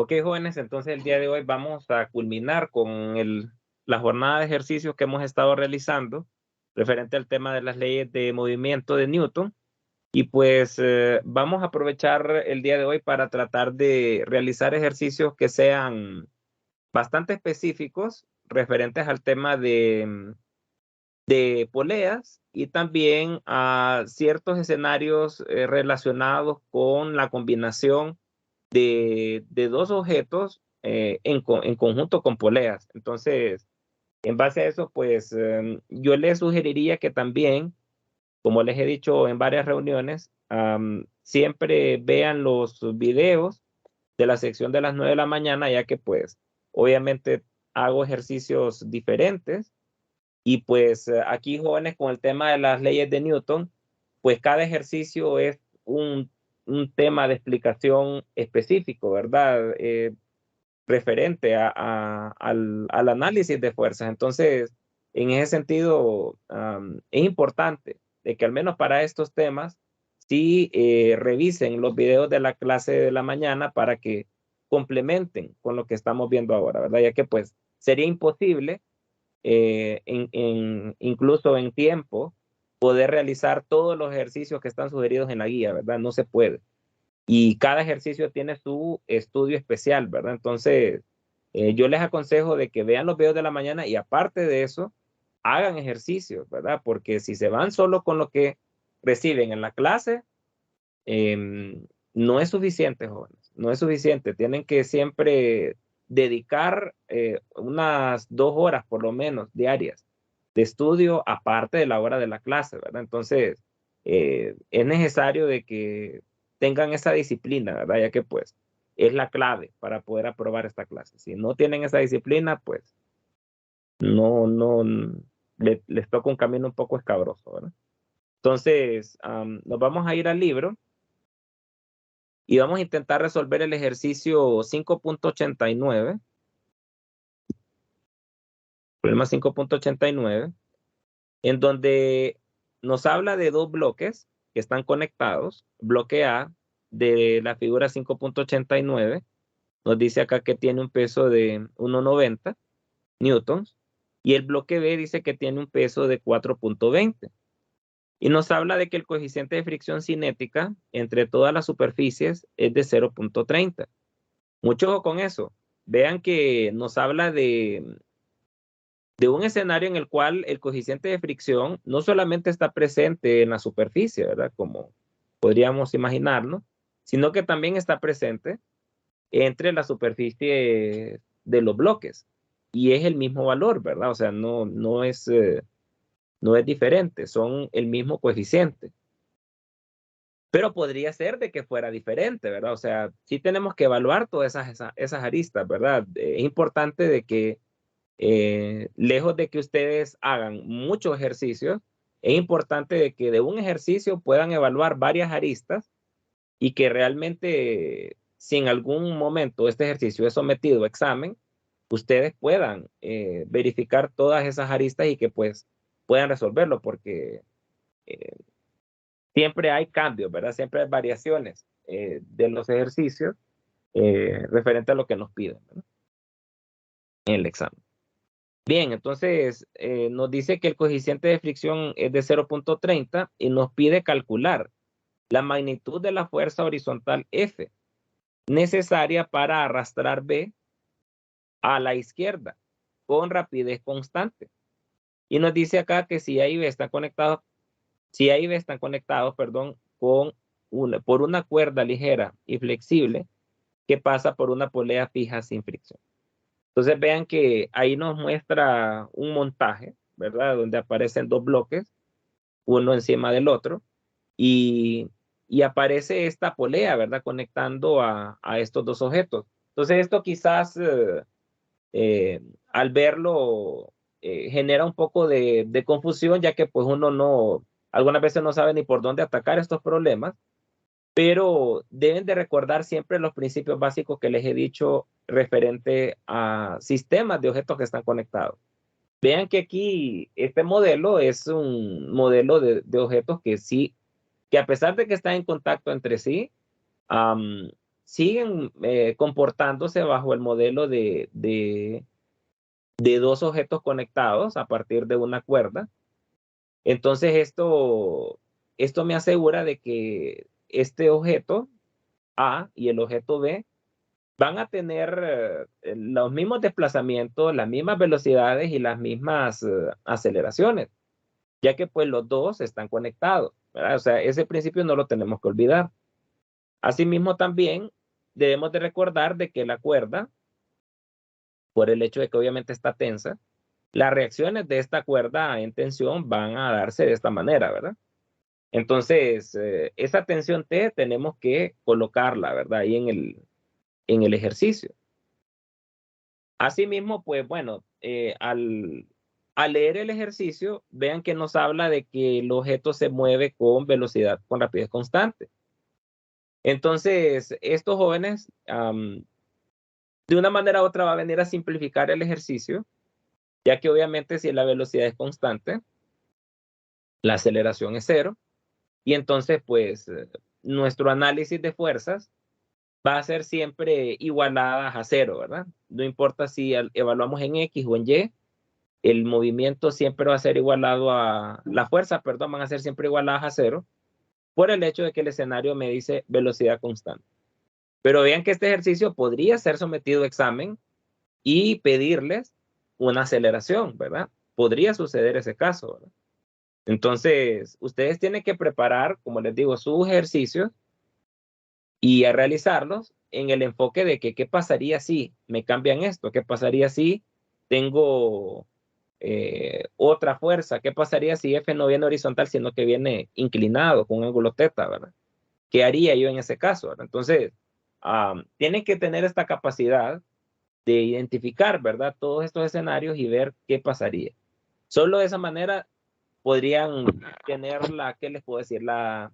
Ok, jóvenes, entonces el día de hoy vamos a culminar con la jornada de ejercicios que hemos estado realizando referente al tema de las leyes de movimiento de Newton. Y pues vamos a aprovechar el día de hoy para tratar de realizar ejercicios que sean bastante específicos referentes al tema de poleas y también a ciertos escenarios relacionados con la combinación de dos objetos en conjunto con poleas. Entonces, en base a eso, pues yo les sugeriría que también, como les he dicho en varias reuniones, siempre vean los videos de la sección de las 9 de la mañana, ya que pues obviamente hago ejercicios diferentes y pues aquí, jóvenes, con el tema de las leyes de Newton, pues cada ejercicio es un tema de explicación específico, ¿verdad? Referente al análisis de fuerzas. Entonces, en ese sentido, es importante de que al menos para estos temas, sí revisen los videos de la clase de la mañana para que complementen con lo que estamos viendo ahora, ¿verdad? Ya que pues sería imposible incluso en tiempo, poder realizar todos los ejercicios que están sugeridos en la guía, ¿verdad? No se puede. Y cada ejercicio tiene su estudio especial, ¿verdad? Entonces, yo les aconsejo de que vean los videos de la mañana y aparte de eso, hagan ejercicios, ¿verdad? Porque si se van solo con lo que reciben en la clase, no es suficiente, jóvenes, no es suficiente. Tienen que siempre dedicar unas 2 horas por lo menos diarias de estudio aparte de la hora de la clase, ¿verdad? Entonces, es necesario de que tengan esa disciplina, ¿verdad? Ya que pues es la clave para poder aprobar esta clase. Si no tienen esa disciplina, pues no, les toca un camino un poco escabroso, ¿verdad? Entonces, nos vamos a ir al libro y vamos a intentar resolver el ejercicio 5.89, problema 5.89, en donde nos habla de dos bloques que están conectados. Bloque A de la figura 5.89 nos dice acá que tiene un peso de 1,90 newtons y el bloque B dice que tiene un peso de 4,20. Y nos habla de que el coeficiente de fricción cinética entre todas las superficies es de 0,30. Mucho ojo con eso. Vean que nos habla de un escenario en el cual el coeficiente de fricción no solamente está presente en la superficie, ¿verdad? Como podríamos imaginarlo, sino que también está presente entre la superficie de los bloques. Y es el mismo valor, ¿verdad? O sea, no es diferente, son el mismo coeficiente. Pero podría ser de que fuera diferente, ¿verdad? O sea, sí tenemos que evaluar todas esas aristas, ¿verdad? Es importante de que, lejos de que ustedes hagan muchos ejercicios, es importante de que de un ejercicio puedan evaluar varias aristas y que realmente, si en algún momento este ejercicio es sometido a examen, ustedes puedan verificar todas esas aristas y que pues puedan resolverlo, porque eh, siempre hay cambios, ¿verdad? Siempre hay variaciones de los ejercicios referente a lo que nos piden, ¿verdad? En el examen. Bien, entonces nos dice que el coeficiente de fricción es de 0,30 y nos pide calcular la magnitud de la fuerza horizontal F necesaria para arrastrar B a la izquierda con rapidez constante. Y nos dice acá que si A y B están conectados, si A y B están conectados, perdón, por una cuerda ligera y flexible que pasa por una polea fija sin fricción. Entonces vean que ahí nos muestra un montaje, ¿verdad? Donde aparecen dos bloques, uno encima del otro, y, y aparece esta polea, ¿verdad? Conectando a estos dos objetos. Entonces esto quizás al verlo genera un poco de confusión, ya que pues uno no, algunas veces no sabe ni por dónde atacar estos problemas, pero deben de recordar siempre los principios básicos que les he dicho referente a sistemas de objetos que están conectados. Vean que aquí este modelo es un modelo de objetos que sí, que a pesar de que están en contacto entre sí, um, siguen comportándose bajo el modelo de dos objetos conectados a partir de una cuerda. Entonces esto me asegura de que este objeto A y el objeto B van a tener los mismos desplazamientos, las mismas velocidades y las mismas aceleraciones, ya que pues los dos están conectados, ¿verdad? O sea, ese principio no lo tenemos que olvidar. Asimismo, también debemos de recordar de que la cuerda, por el hecho de que obviamente está tensa, las reacciones de esta cuerda en tensión van a darse de esta manera, ¿verdad? Entonces, esa tensión T tenemos que colocarla, ¿verdad? Ahí en el ejercicio. Asimismo, pues bueno, al leer el ejercicio, vean que nos habla de que el objeto se mueve con velocidad, con rapidez constante. Entonces, estos jóvenes, de una manera u otra, va a venir a simplificar el ejercicio, ya que obviamente si la velocidad es constante, la aceleración es cero, y entonces, pues, nuestro análisis de fuerzas va a ser siempre igualadas a cero, ¿verdad? No importa si evaluamos en X o en Y, el movimiento siempre va a ser igualado a, la fuerza, perdón, van a ser siempre igualadas a cero, por el hecho de que el escenario me dice velocidad constante. Pero vean que este ejercicio podría ser sometido a examen y pedirles una aceleración, ¿verdad? Podría suceder ese caso, ¿verdad? Entonces, ustedes tienen que preparar, como les digo, sus ejercicios y a realizarlos en el enfoque de que qué pasaría si me cambian esto, qué pasaría si tengo otra fuerza, qué pasaría si F no viene horizontal, sino que viene inclinado con un ángulo teta, ¿verdad? ¿Qué haría yo en ese caso, ¿verdad? Entonces, tienen que tener esta capacidad de identificar, ¿verdad? Todos estos escenarios y ver qué pasaría. Solo de esa manera podrían tener la, ¿qué les puedo decir? La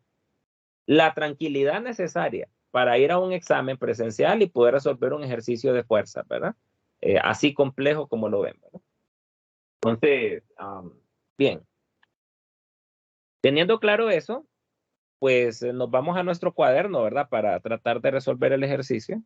tranquilidad necesaria para ir a un examen presencial y poder resolver un ejercicio de fuerza, ¿verdad? Así complejo como lo ven, ¿verdad? Entonces, bien, teniendo claro eso, pues nos vamos a nuestro cuaderno, ¿verdad? Para tratar de resolver el ejercicio.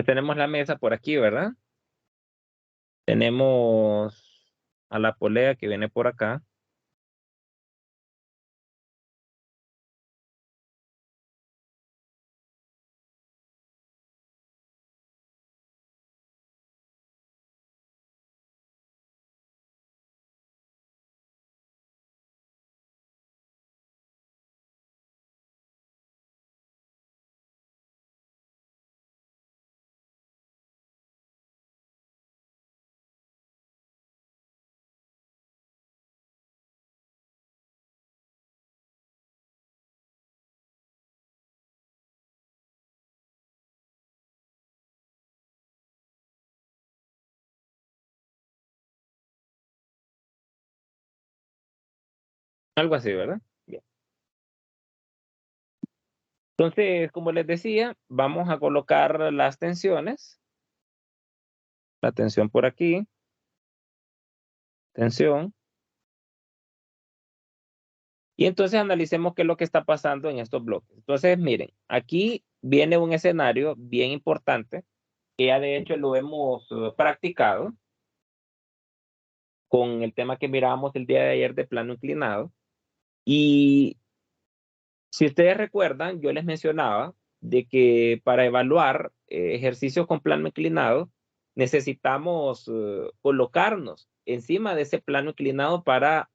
Tenemos la mesa por aquí, ¿verdad? Tenemos a la polea que viene por acá. Algo así, ¿verdad? Bien. Entonces, como les decía, vamos a colocar las tensiones. La tensión por aquí, tensión. Y entonces analicemos qué es lo que está pasando en estos bloques. Entonces, miren, aquí viene un escenario bien importante, que ya de hecho lo hemos practicado con el tema que mirábamos el día de ayer de plano inclinado. Y si ustedes recuerdan, yo les mencionaba de que para evaluar ejercicios con plano inclinado, necesitamos colocarnos encima de ese plano inclinado para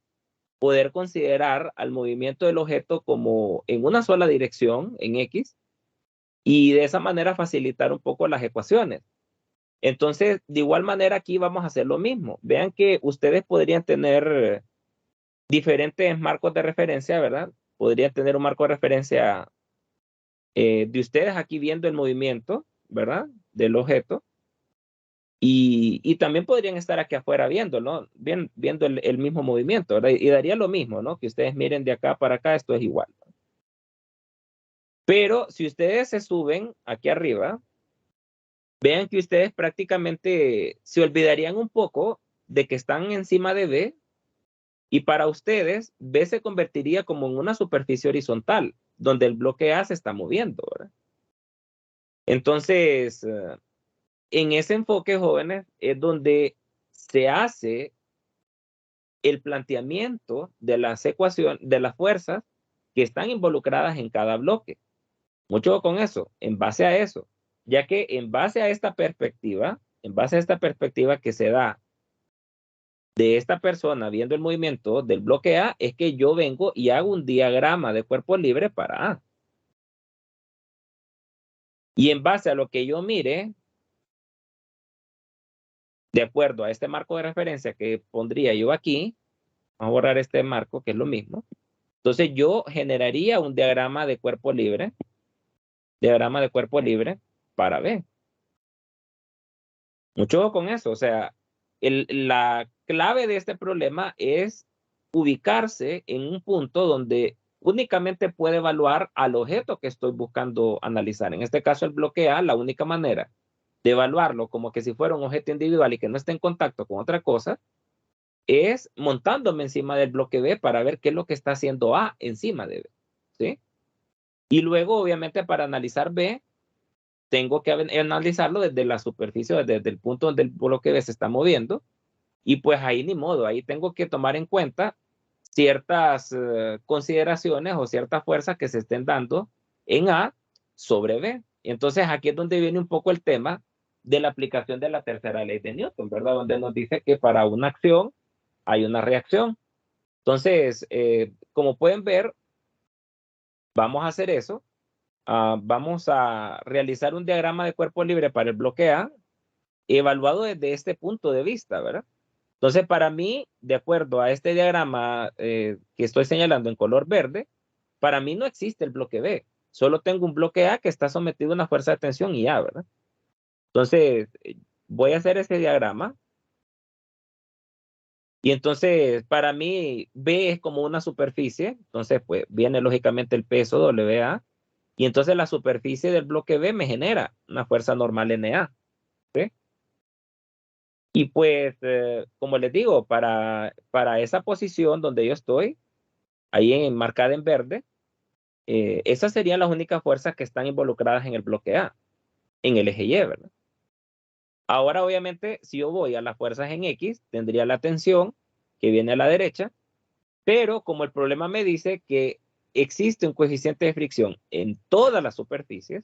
poder considerar al movimiento del objeto como en una sola dirección, en X, y de esa manera facilitar un poco las ecuaciones. Entonces, de igual manera aquí vamos a hacer lo mismo. Vean que ustedes podrían tener diferentes marcos de referencia, ¿verdad? Podría tener un marco de referencia de ustedes aquí viendo el movimiento, ¿verdad? Del objeto. Y también podrían estar aquí afuera viéndolo, viendo el mismo movimiento, ¿verdad? Y daría lo mismo, ¿no? Que ustedes miren de acá para acá, esto es igual. Pero si ustedes se suben aquí arriba, vean que ustedes prácticamente se olvidarían un poco de que están encima de B, y para ustedes B se convertiría como en una superficie horizontal, donde el bloque A se está moviendo, ¿verdad? Entonces, en ese enfoque, jóvenes, es donde se hace el planteamiento de las ecuaciones, de las fuerzas que están involucradas en cada bloque. Mucho con eso, en base a eso, ya que en base a esta perspectiva, que se da de esta persona viendo el movimiento del bloque A, es que yo vengo y hago un diagrama de cuerpo libre para A. Y en base a lo que yo mire, de acuerdo a este marco de referencia que pondría yo aquí, vamos a borrar este marco que es lo mismo. Entonces yo generaría un diagrama de cuerpo libre para B. Mucho ojo con eso, o sea, la clave de este problema es ubicarse en un punto donde únicamente puede evaluar al objeto que estoy buscando analizar. En este caso, el bloque A, la única manera de evaluarlo como que si fuera un objeto individual y que no esté en contacto con otra cosa, es montándome encima del bloque B para ver qué es lo que está haciendo A encima de B, ¿sí? Y luego, obviamente, para analizar B, tengo que analizarlo desde la superficie, desde el punto donde el bloque B se está moviendo, y pues ahí ni modo, ahí tengo que tomar en cuenta ciertas consideraciones o ciertas fuerzas que se estén dando en A sobre B. Y entonces aquí es donde viene un poco el tema de la aplicación de la tercera ley de Newton, ¿verdad? Donde nos dice que para una acción hay una reacción. Entonces, como pueden ver, vamos a hacer eso. Vamos a realizar un diagrama de cuerpo libre para el bloque A, evaluado desde este punto de vista, ¿verdad? Entonces, para mí, de acuerdo a este diagrama que estoy señalando en color verde, para mí no existe el bloque B. Solo tengo un bloque A que está sometido a una fuerza de tensión y ya, ¿verdad? Entonces, voy a hacer ese diagrama. Y entonces, para mí, B es como una superficie. Entonces, pues, viene lógicamente el peso WA. Y entonces la superficie del bloque B me genera una fuerza normal NA. ¿Sí? Y pues, como les digo, para esa posición donde yo estoy, ahí marcada en verde, esas serían las únicas fuerzas que están involucradas en el bloque A, en el eje Y, ¿verdad? Ahora, obviamente, si yo voy a las fuerzas en X, tendría la tensión que viene a la derecha, pero como el problema me dice que existe un coeficiente de fricción en todas las superficies,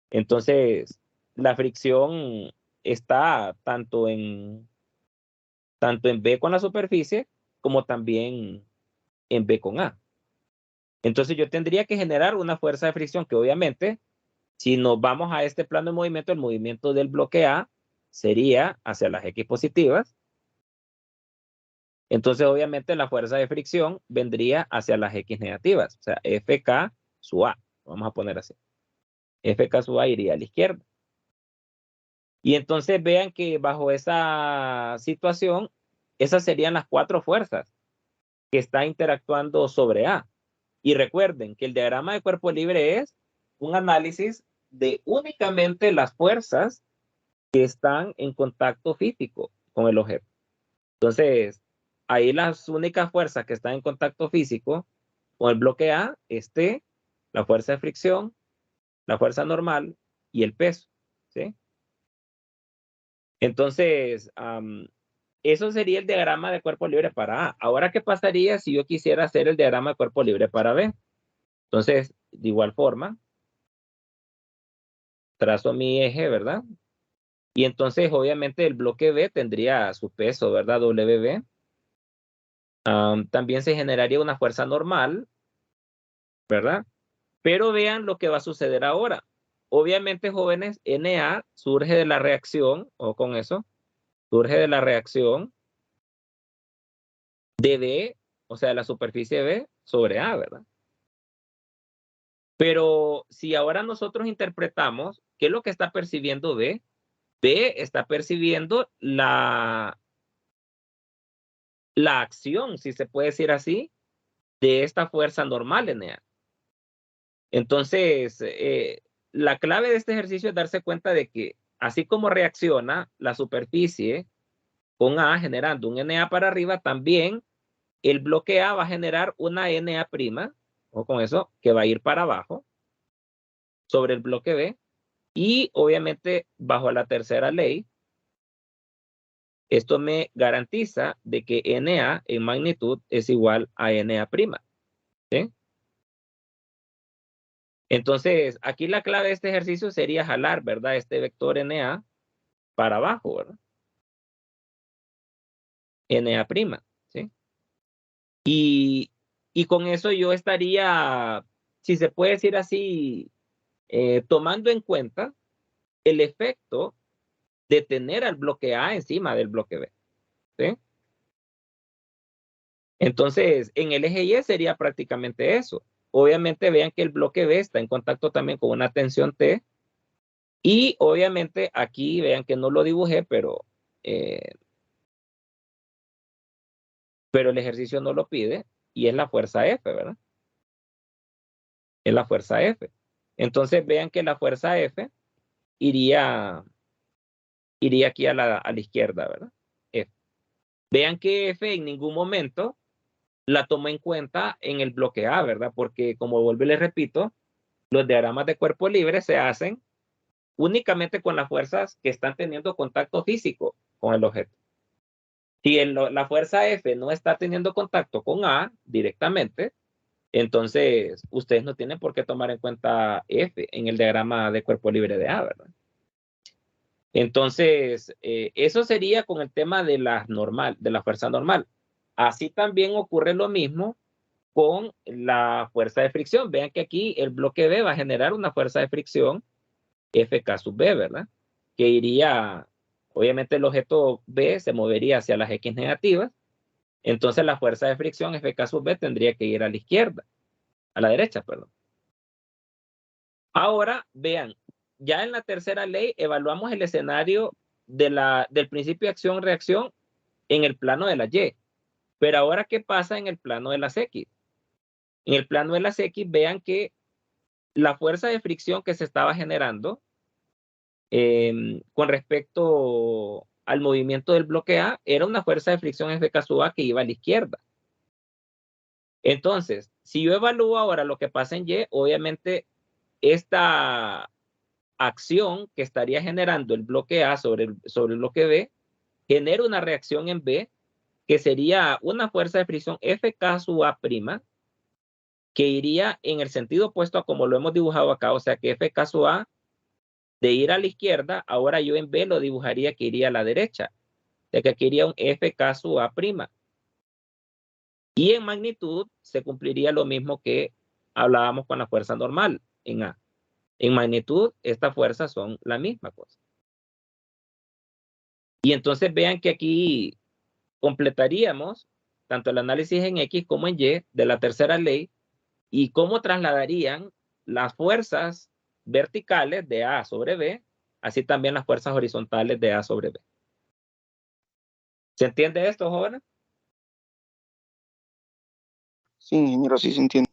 entonces la fricción está tanto en B con la superficie como también en B con A. Entonces yo tendría que generar una fuerza de fricción que obviamente, si nos vamos a este plano de movimiento, el movimiento del bloque A sería hacia las X positivas. Entonces obviamente la fuerza de fricción vendría hacia las X negativas, o sea, FK sub A, vamos a poner así. FK sub A iría a la izquierda. Y entonces vean que bajo esa situación, esas serían las cuatro fuerzas que está interactuando sobre A. Y recuerden que el diagrama de cuerpo libre es un análisis de únicamente las fuerzas que están en contacto físico con el objeto. Entonces, ahí las únicas fuerzas que están en contacto físico con el bloque A es T, la fuerza de fricción, la fuerza normal y el peso. ¿Sí? Entonces, eso sería el diagrama de cuerpo libre para A. Ahora, ¿qué pasaría si yo quisiera hacer el diagrama de cuerpo libre para B? Entonces, de igual forma, trazo mi eje, ¿verdad? Y entonces, obviamente, el bloque B tendría su peso, ¿verdad? WB. También se generaría una fuerza normal, ¿verdad? Pero vean lo que va a suceder ahora. Obviamente, jóvenes, NA surge de la reacción, o con eso, surge de la reacción de B o sea, la superficie B sobre A, ¿verdad? Pero si ahora nosotros interpretamos qué es lo que está percibiendo B, B está percibiendo la acción, si se puede decir así, de esta fuerza normal NA. Entonces, la clave de este ejercicio es darse cuenta de que así como reacciona la superficie con A generando un NA para arriba, también el bloque A va a generar una NA', o con eso, que va a ir para abajo sobre el bloque B. Y obviamente, bajo la tercera ley, esto me garantiza de que NA en magnitud es igual a NA'. ¿Sí? Entonces, aquí la clave de este ejercicio sería jalar, ¿verdad? Este vector NA para abajo, ¿verdad? NA', ¿sí? Y con eso yo estaría, si se puede decir así, tomando en cuenta el efecto de tener al bloque A encima del bloque B, ¿sí? Entonces, en el eje Y sería prácticamente eso. Obviamente vean que el bloque B está en contacto también con una tensión T. Y obviamente aquí vean que no lo dibujé, eh, pero el ejercicio no lo pide y es la fuerza F, ¿verdad? Es la fuerza F. Entonces vean que la fuerza F iría aquí a la izquierda, ¿verdad? F. Vean que F en ningún momento la toma en cuenta en el bloque A, ¿verdad? Porque como vuelvo y les repito, los diagramas de cuerpo libre se hacen únicamente con las fuerzas que están teniendo contacto físico con el objeto. Si la fuerza F no está teniendo contacto con A directamente, entonces ustedes no tienen por qué tomar en cuenta F en el diagrama de cuerpo libre de A, ¿verdad? Entonces, eso sería con el tema de la fuerza normal. Así también ocurre lo mismo con la fuerza de fricción. Vean que aquí el bloque B va a generar una fuerza de fricción FK sub B, ¿verdad? Que iría, obviamente el objeto B se movería hacia las X negativas, entonces la fuerza de fricción FK sub B tendría que ir a la izquierda, a la derecha, perdón. Ahora, vean, ya en la tercera ley evaluamos el escenario del principio de acción-reacción en el plano de la Y. Pero ahora, ¿qué pasa en el plano de las X? En el plano de las X, vean que la fuerza de fricción que se estaba generando con respecto al movimiento del bloque A era una fuerza de fricción F sub A que iba a la izquierda. Entonces, si yo evalúo ahora lo que pasa en Y, obviamente esta acción que estaría generando el bloque A sobre el bloque B genera una reacción en B que sería una fuerza de fricción FK sub A', que iría en el sentido opuesto a como lo hemos dibujado acá, o sea que FK sub A de ir a la izquierda, ahora yo en B lo dibujaría que iría a la derecha, de que aquí iría un FK sub A'. Y en magnitud se cumpliría lo mismo que hablábamos con la fuerza normal en A. En magnitud, estas fuerzas son la misma cosa. Y entonces vean que aquí completaríamos tanto el análisis en X como en Y de la tercera ley y cómo trasladarían las fuerzas verticales de A sobre B, así también las fuerzas horizontales de A sobre B. ¿Se entiende esto, jóvenes? Sí, ingeniero, sí se entiende.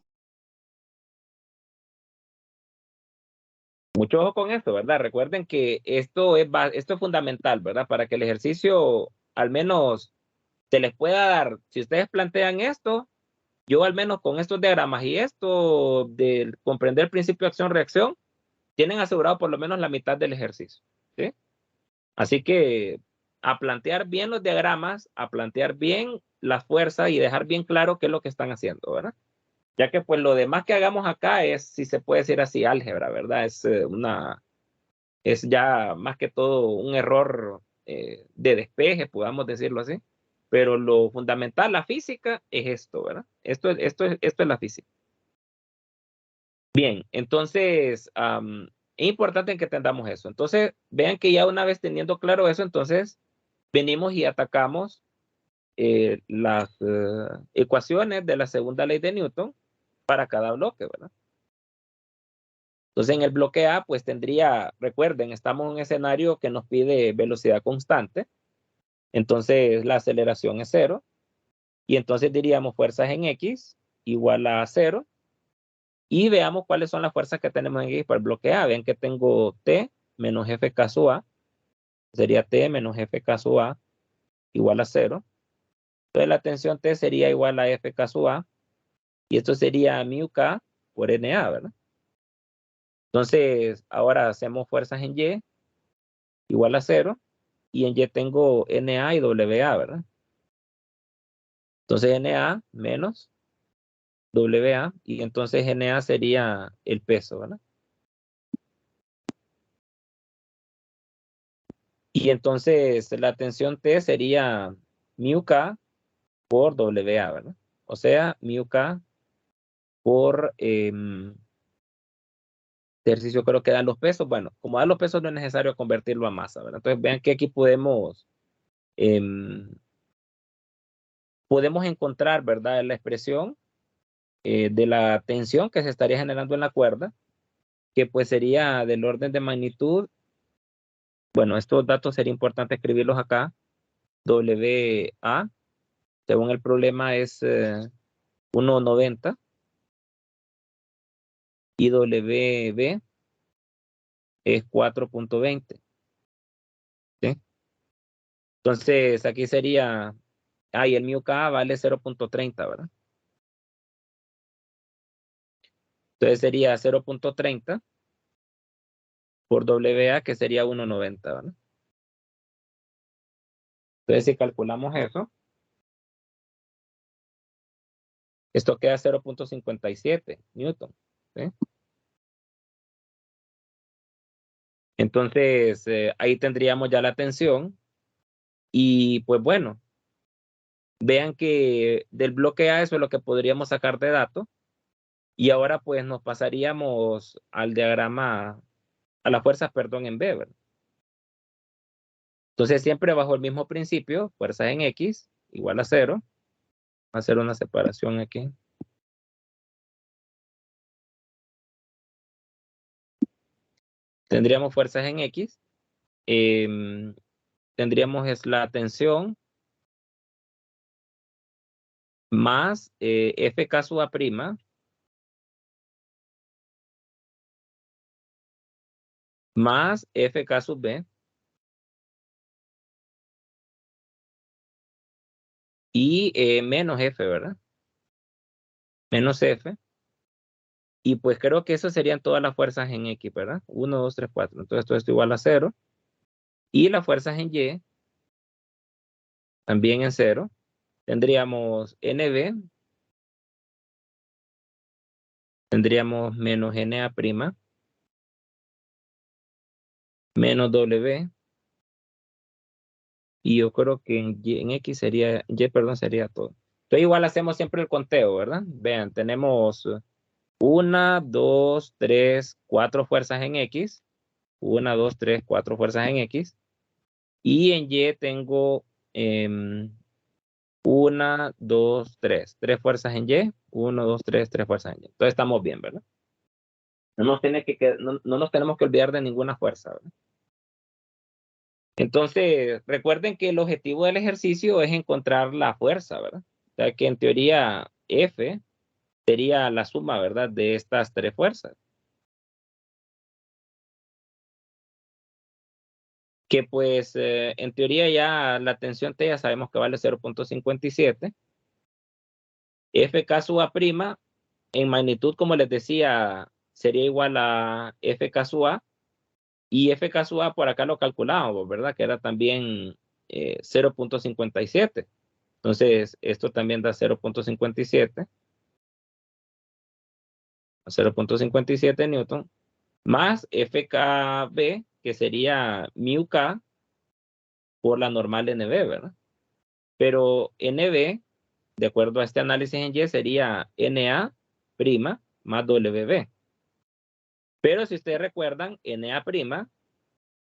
Mucho ojo con esto, ¿verdad? Recuerden que esto es fundamental, ¿verdad? Para que el ejercicio al menos se les pueda dar. Si ustedes plantean esto, yo al menos con estos diagramas y esto de comprender el principio de acción-reacción, tienen asegurado por lo menos la mitad del ejercicio, ¿sí? Así que a plantear bien los diagramas, a plantear bien la fuerza y dejar bien claro qué es lo que están haciendo, ¿verdad? Ya que pues lo demás que hagamos acá es, si se puede decir así, álgebra, ¿verdad? Es ya más que todo un error de despeje, podamos decirlo así. Pero lo fundamental, la física, es esto, ¿verdad? Esto es la física. Bien, entonces es importante que entendamos eso. Entonces, vean que ya una vez teniendo claro eso, entonces venimos y atacamos las ecuaciones de la segunda ley de Newton para cada bloque, ¿verdad? Entonces, en el bloque A, pues tendría, recuerden, estamos en un escenario que nos pide velocidad constante. Entonces, la aceleración es 0. Y entonces diríamos fuerzas en X igual a 0. Y veamos cuáles son las fuerzas que tenemos en X para el bloque A. Vean que tengo T menos F caso A. Sería T menos F caso A igual a 0. Entonces, la tensión T sería igual a F caso A. Y esto sería mu K por NA, ¿verdad? Entonces, ahora hacemos fuerzas en Y igual a 0. Y en Y tengo NA y WA, ¿verdad? Entonces, NA menos WA. Y entonces NA sería el peso, ¿verdad? Y entonces la tensión T sería mu K por WA, ¿verdad? O sea, mu K por ejercicio creo que dan los pesos. Bueno, como dan los pesos no es necesario convertirlo a masa, ¿verdad? Entonces vean que aquí podemos encontrar, ¿verdad? La expresión de la tensión que se estaría generando en la cuerda, que pues sería del orden de magnitud. Bueno, estos datos sería importante escribirlos acá. WA, según el problema, es 1,90 y WB es 4,20. ¿Sí? Entonces, aquí sería, y el mu K vale 0,30, ¿verdad? Entonces sería 0,30 por WA, que sería 1,90, ¿verdad? Entonces, si calculamos eso, esto queda 0,57 Newton. ¿Sí? Entonces, ahí tendríamos ya la tensión. Y pues bueno, vean que del bloque A eso es lo que podríamos sacar de datos. Y ahora pues nos pasaríamos al diagrama, a las fuerzas, perdón, en B, ¿verdad? Entonces siempre bajo el mismo principio, fuerzas en X igual a 0. Voy a hacer una separación aquí. Tendríamos fuerzas en X. Tendríamos es la tensión más FK sub A prima más FK sub B y menos F, ¿verdad? Menos F. Y pues creo que eso serían todas las fuerzas en X, ¿verdad? 1, 2, 3, 4. Entonces todo esto igual a 0. Y las fuerzas en Y también en 0. Tendríamos NB, tendríamos menos NA prima, menos W, y yo creo que en X sería, perdón, sería todo. Entonces igual hacemos siempre el conteo, ¿verdad? Vean, tenemos 1, 2, 3, 4 fuerzas en X. 1, 2, 3, 4 fuerzas en X. Y en Y tengo 1, 2, 3. 3 fuerzas en Y. 1, 2, 3, 3 fuerzas en Y. Entonces estamos bien, ¿verdad? No nos tenemos que olvidar de ninguna fuerza, ¿verdad? Entonces, recuerden que el objetivo del ejercicio es encontrar la fuerza, ¿verdad? O sea que en teoría F sería la suma, ¿verdad? De estas tres fuerzas. Que pues en teoría ya la tensión T ya sabemos que vale 0,57. FK sub A prima en magnitud, como les decía, sería igual a FK sub A. Y FK sub A por acá lo calculábamos, ¿verdad? Que era también 0,57. Entonces, esto también da 0,57. 0,57 Newton. Más FKB, que sería mu K por la normal NB, ¿verdad? Pero NB, de acuerdo a este análisis en Y, sería NA prima más WB. Pero si ustedes recuerdan, NA prima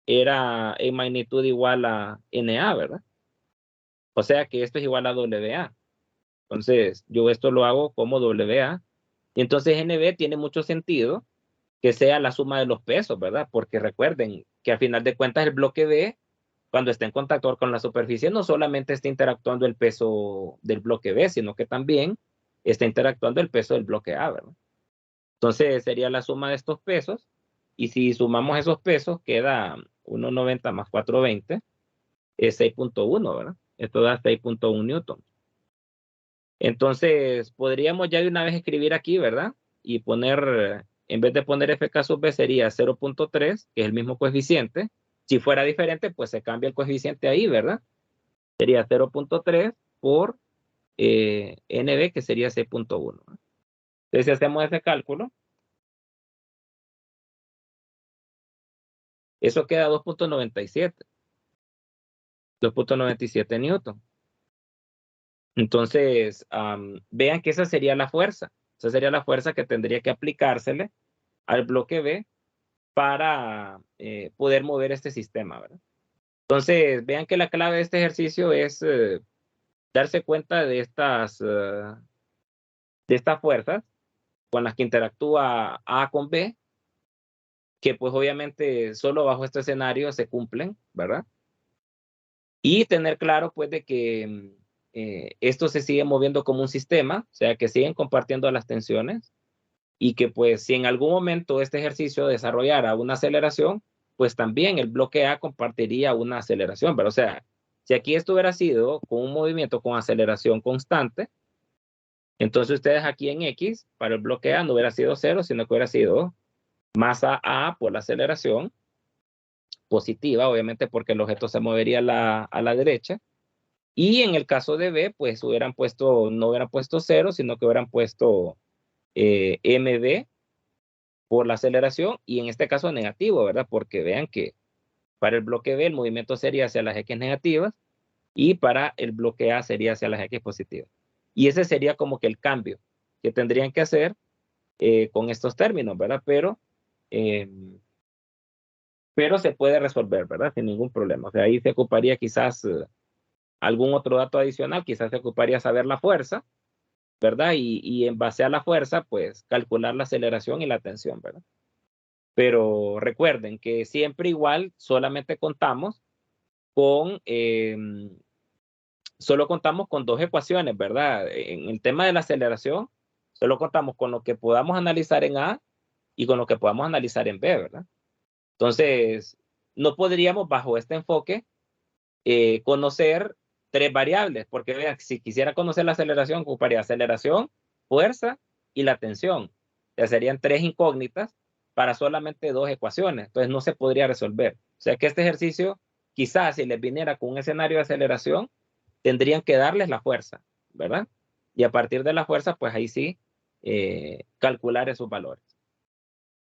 era en magnitud igual a NA, ¿verdad? O sea que esto es igual a WA. Entonces, yo esto lo hago como WA. Y entonces NB tiene mucho sentido que sea la suma de los pesos, ¿verdad? Porque recuerden que al final de cuentas el bloque B, cuando está en contacto con la superficie, no solamente está interactuando el peso del bloque B, sino que también está interactuando el peso del bloque A, ¿verdad? Entonces sería la suma de estos pesos. Y si sumamos esos pesos, queda 1,90 más 420, es 6,1, ¿verdad? Esto da 6,1 newton. Entonces, podríamos ya de una vez escribir aquí, ¿verdad? Y poner, en vez de poner FK sub B, sería 0,3, que es el mismo coeficiente. Si fuera diferente, pues se cambia el coeficiente ahí, ¿verdad? Sería 0,3 por NB, que sería 6,1. Entonces, si hacemos ese cálculo, eso queda 2,97. 2,97 newton. Entonces, vean que esa sería la fuerza. Esa sería la fuerza que tendría que aplicársele al bloque B para poder mover este sistema, ¿verdad? Entonces, vean que la clave de este ejercicio es darse cuenta de estas fuerzas con las que interactúa A con B, que pues obviamente solo bajo este escenario se cumplen, ¿verdad? Y tener claro pues de que esto se sigue moviendo como un sistema, o sea que siguen compartiendo las tensiones y que pues si en algún momento este ejercicio desarrollara una aceleración, pues también el bloque A compartiría una aceleración, pero o sea, si aquí esto hubiera sido con un movimiento con aceleración constante, entonces ustedes aquí en X, para el bloque A no hubiera sido 0, sino que hubiera sido masa A por la aceleración positiva, obviamente porque el objeto se movería a la derecha. Y en el caso de B, pues no hubieran puesto 0, sino que hubieran puesto MB por la aceleración y en este caso negativo, ¿verdad? Porque vean que para el bloque B el movimiento sería hacia las X negativas y para el bloque A sería hacia las X positivas. Y ese sería como que el cambio que tendrían que hacer con estos términos, ¿verdad? Pero se puede resolver, ¿verdad? Sin ningún problema. O sea, ahí se ocuparía quizás algún otro dato adicional, quizás se ocuparía saber la fuerza, ¿verdad? Y en base a la fuerza, pues calcular la aceleración y la tensión, ¿verdad? Pero recuerden que siempre igual solamente contamos con, solo contamos con dos ecuaciones, ¿verdad? En el tema de la aceleración, solo contamos con lo que podamos analizar en A y con lo que podamos analizar en B, ¿verdad? Entonces, no podríamos bajo este enfoque conocer tres variables, porque vean, si quisiera conocer la aceleración, ocuparía aceleración, fuerza y la tensión. O sea, serían tres incógnitas para solamente dos ecuaciones. Entonces no se podría resolver. O sea que este ejercicio, quizás si les viniera con un escenario de aceleración, tendrían que darles la fuerza, ¿verdad? Y a partir de la fuerza, pues ahí sí, calcular esos valores.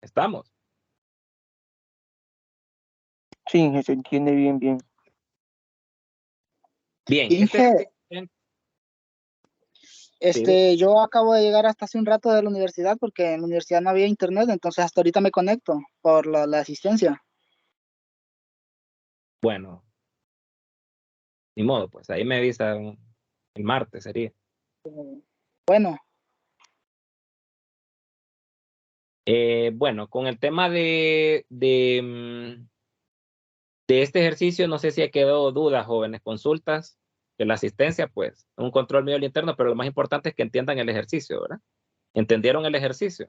¿Estamos? Sí, se entiende bien, bien. Bien. Inge, Sí. yo acabo de llegar hasta hace un rato de la universidad porque en la universidad no había internet, entonces hasta ahorita me conecto por la asistencia. Bueno, ni modo, pues ahí me avisa el martes sería. Bueno, Bueno, con el tema de este ejercicio, no sé si ha quedado dudas, jóvenes, consultas, de la asistencia, pues, un control medio interno, pero lo más importante es que entiendan el ejercicio, ¿verdad? ¿Entendieron el ejercicio?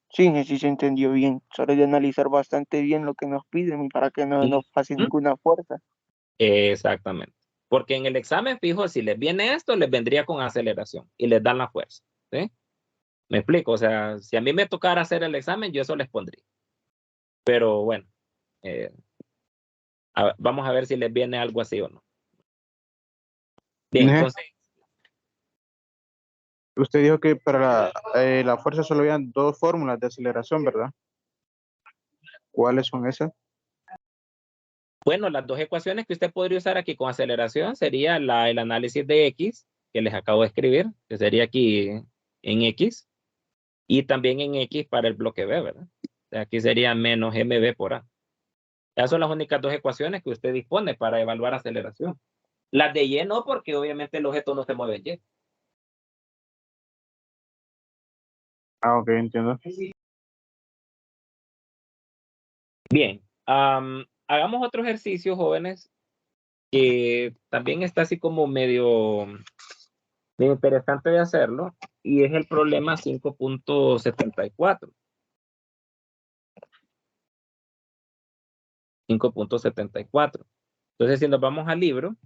Sí, sí se entendió bien. Solo hay de analizar bastante bien lo que nos piden para que no nos pase Ujú. ninguna fuerza. Exactamente. Porque en el examen fijo, si les viene esto, les vendría con aceleración y les dan la fuerza, ¿sí? Me explico, o sea, si a mí me tocara hacer el examen, yo eso les pondría. Pero bueno, eh, vamos a ver si les viene algo así o no. Bien, entonces, Usted dijo que para la fuerza solo habían dos fórmulas de aceleración, ¿verdad? ¿Cuáles son esas? bueno, las dos ecuaciones que usted podría usar aquí con aceleración sería el análisis de X, que les acabo de escribir, que sería aquí en X, y también en X para el bloque B, ¿verdad? O sea, aquí sería menos MB por A. Esas son las únicas dos ecuaciones que usted dispone para evaluar aceleración. Las de Y no, porque obviamente el objeto no se mueve en Y. Ah, ok, entiendo. Bien, hagamos otro ejercicio, jóvenes, que también está así como medio interesante de hacerlo, y es el problema 5.74. 5.74. Entonces, si nos vamos al libro,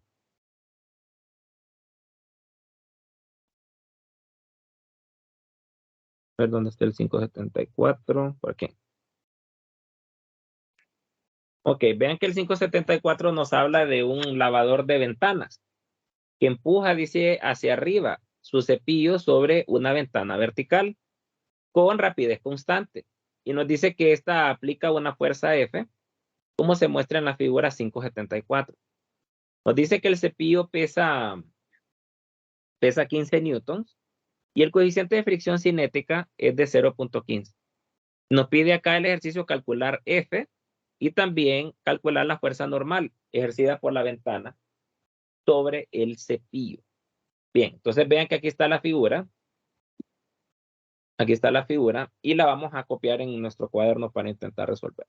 a ver dónde está el 5.74, por aquí. Ok, vean que el 5.74 nos habla de un lavador de ventanas que empuja, dice, hacia arriba su cepillo sobre una ventana vertical con rapidez constante. Y nos dice que esta aplica una fuerza F, como se muestra en la figura 5.74. Nos dice que el cepillo pesa 15 newtons y el coeficiente de fricción cinética es de 0.15. Nos pide acá el ejercicio calcular F y también calcular la fuerza normal ejercida por la ventana sobre el cepillo. Bien, entonces vean que aquí está la figura. Aquí está la figura y la vamos a copiar en nuestro cuaderno para intentar resolver.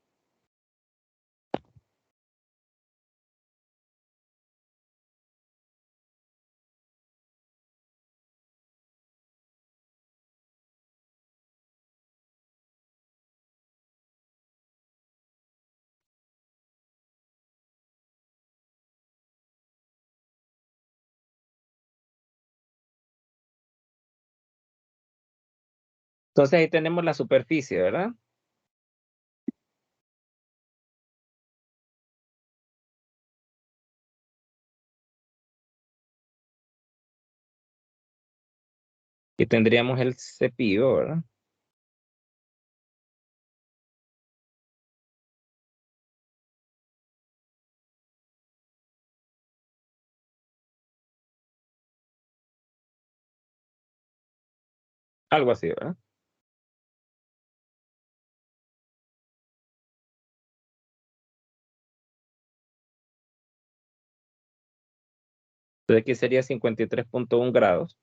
Entonces ahí tenemos la superficie, ¿verdad? Y tendríamos el cepillo, ¿verdad? Algo así, ¿verdad? Entonces aquí sería 53.1 grados.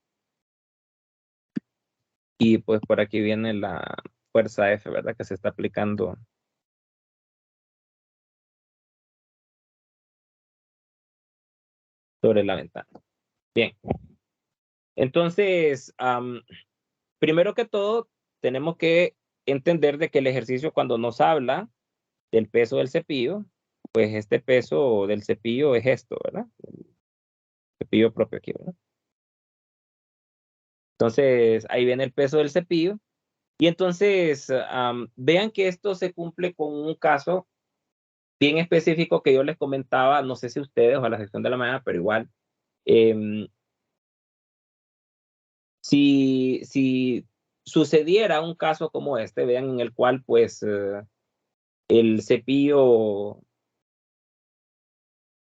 Y pues por aquí viene la fuerza F, ¿verdad? Que se está aplicando sobre la ventana. Bien. Entonces, primero que todo, tenemos que entender de que el ejercicio cuando nos habla del peso del cepillo, pues este peso del cepillo es esto, ¿verdad? El cepillo propio aquí, ¿verdad? Entonces, ahí viene el peso del cepillo. Y entonces, vean que esto se cumple con un caso bien específico que yo les comentaba, no sé si ustedes o a la sección de la mañana, pero igual. em, si sucediera un caso como este, vean, en el cual pues el cepillo,